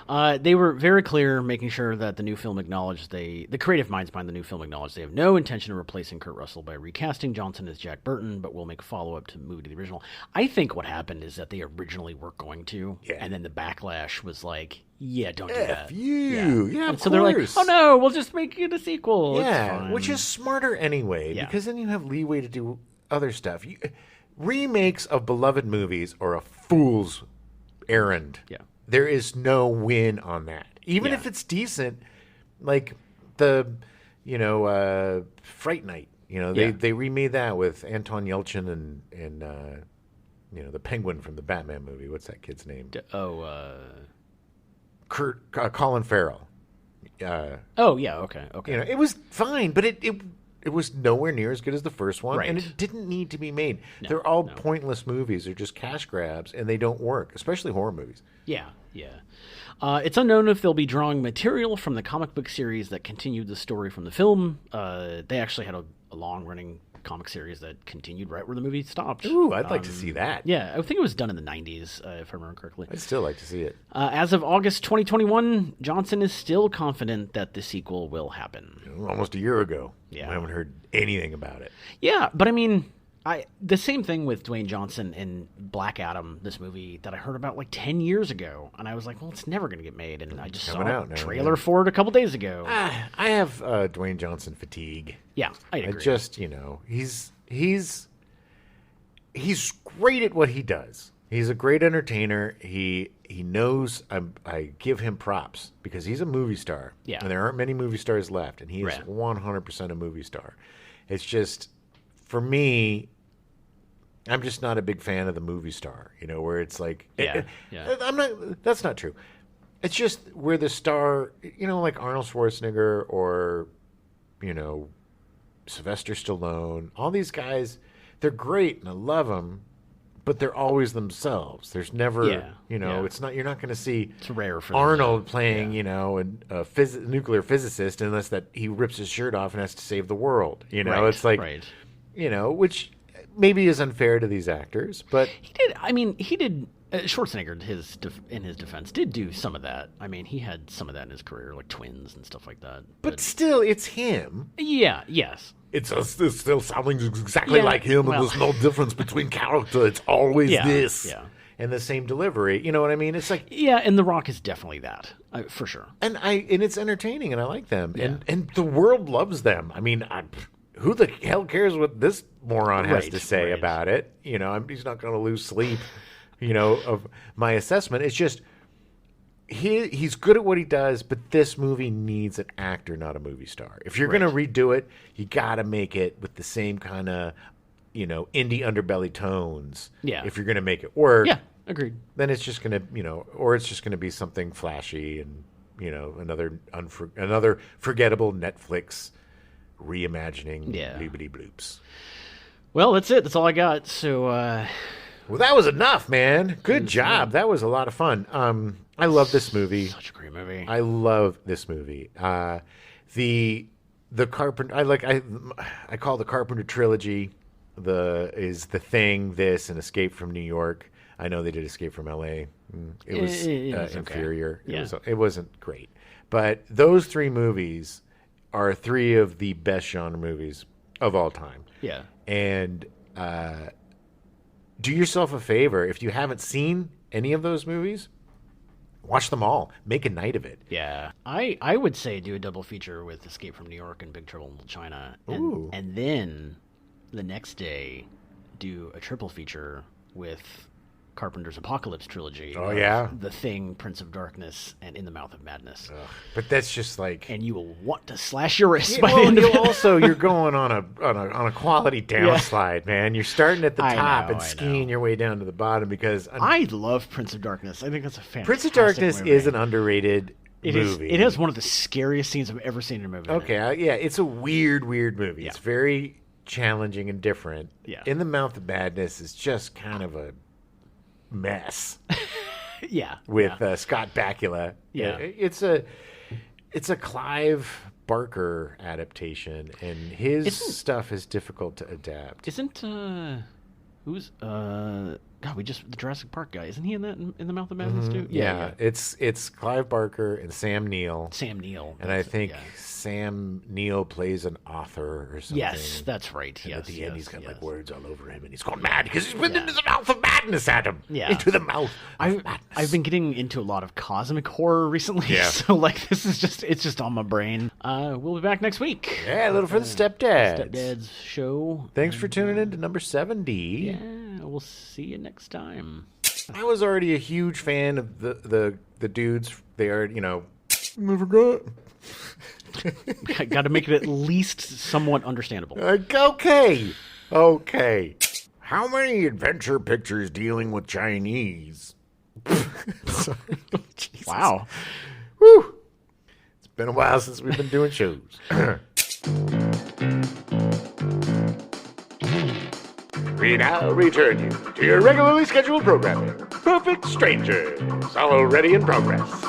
They were very clear, making sure that the new film acknowledged the creative minds behind the new film acknowledged they have no intention of replacing Kurt Russell by recasting Johnson as Jack Burton, but will make a follow-up to the movie to the original. I think what happened is that they originally were going to, and then the backlash was like, don't do that. Yeah, and so they're like, oh no, we'll just make it a sequel. Yeah, which is smarter anyway, because then you have leeway to do other stuff. Remakes of beloved movies are a fool's errand. Yeah. There is no win on that. Even if it's decent, like the, Fright Night. They remade that with Anton Yelchin and the Penguin from the Batman movie. What's that kid's name? Colin Farrell. Okay. It was fine, but it was nowhere near as good as the first one, and it didn't need to be made. They're all pointless movies. They're just cash grabs, and they don't work, especially horror movies. Yeah. It's unknown if they'll be drawing material from the comic book series that continued the story from the film. They actually had a long-running comic series that continued right where the movie stopped. Ooh, I'd like to see that. Yeah, I think it was done in the 90s, if I remember correctly. I'd still like to see it. As of August 2021, Johnson is still confident that the sequel will happen. Almost a year ago. Yeah. I haven't heard anything about it. Yeah, but I mean, the same thing with Dwayne Johnson in Black Adam, this movie that I heard about like 10 years ago, and I was like, well, it's never going to get made, and I just saw a trailer for it a couple days ago. I have Dwayne Johnson fatigue. Yeah, I agree. He's great at what he does. He's a great entertainer. He knows. I give him props because he's a movie star. Yeah. And there aren't many movie stars left, and he is 100% a movie star. It's just, for me, I'm just not a big fan of the movie star, where it's like, I'm not, that's not true. It's just where the star, like Arnold Schwarzenegger or, Sylvester Stallone, all these guys, they're great and I love them, but they're always themselves. There's never, it's not, you're not going to see it's rare for Arnold playing, a nuclear physicist unless that he rips his shirt off and has to save the world. It's like, which maybe is unfair to these actors, but he did. Schwarzenegger, in his defense, did do some of that. I mean, he had some of that in his career, like Twins and stuff like that. But still, it's him. Yeah. Yes. It's still sounding exactly like him, and there's no difference between character. It's always this. Yeah. And the same delivery. You know what I mean? It's like, and The Rock is definitely that, for sure. And it's entertaining, and I like them, and the world loves them. I mean, who the hell cares what this moron has to say about it? He's not going to lose sleep, of my assessment. It's just he's good at what he does, but this movie needs an actor, not a movie star. If you're going to redo it, you got to make it with the same kind of, indie underbelly tones. Yeah. If you're going to make it work. Yeah, agreed. Then it's just going to, or it's just going to be something flashy and, another forgettable Netflix reimagining bloopity bloops. Well, that's it. That's all I got. So, well, that was enough, man. Good job. That was a lot of fun. I love this movie. Such a great movie. I love this movie. The Carpenter. I call the Carpenter trilogy. The Thing, this, and Escape from New York. I know they did Escape from L.A. It was inferior. Okay. It wasn't great. But those three movies are three of the best genre movies of all time. Yeah. And do yourself a favor. If you haven't seen any of those movies, watch them all. Make a night of it. Yeah. I would say do a double feature with Escape from New York and Big Trouble in Little China. And then the next day do a triple feature with Carpenter's Apocalypse trilogy. Oh, yeah. The Thing, Prince of Darkness, and In the Mouth of Madness. Ugh, but that's just like... And you will want to slash your wrists by the end of it. You're going on a quality downslide, man. You're starting at the top and skiing your way down to the bottom because... I love Prince of Darkness. I think that's a fantastic Prince of Darkness movie. is an underrated movie. It has one of the scariest scenes I've ever seen in a movie. Okay, it's a weird movie. Yeah. It's very challenging and different. Yeah. In the Mouth of Madness is just kind of a mess. With Scott Bakula. Yeah. It's a Clive Barker adaptation, and his stuff is difficult to adapt. Isn't who's the Jurassic Park guy, isn't he in that in the Mouth of Madness too? Yeah. It's Clive Barker and Sam Neill. And I think Sam Neill plays an author or something. Yes, that's right. And at the end, he's got like words all over him, and he's gone mad because he's been into the Mouth of Madness at him. Yeah. Into the Mouth of Madness. I've been getting into a lot of cosmic horror recently. Yeah. So this is just on my brain. We'll be back next week. Yeah, a little for the Stepdads. Stepdads show. Thanks for tuning in to number 70. Yeah, we'll see you next time. I was already a huge fan of the dudes. They are, Never got. Got to make it at least somewhat understandable. Okay. How many adventure pictures dealing with Chinese? Sorry. Wow. Whew. It's been a while since we've been doing shows. We now return you to your regularly scheduled programming. Perfect Strangers, already in progress.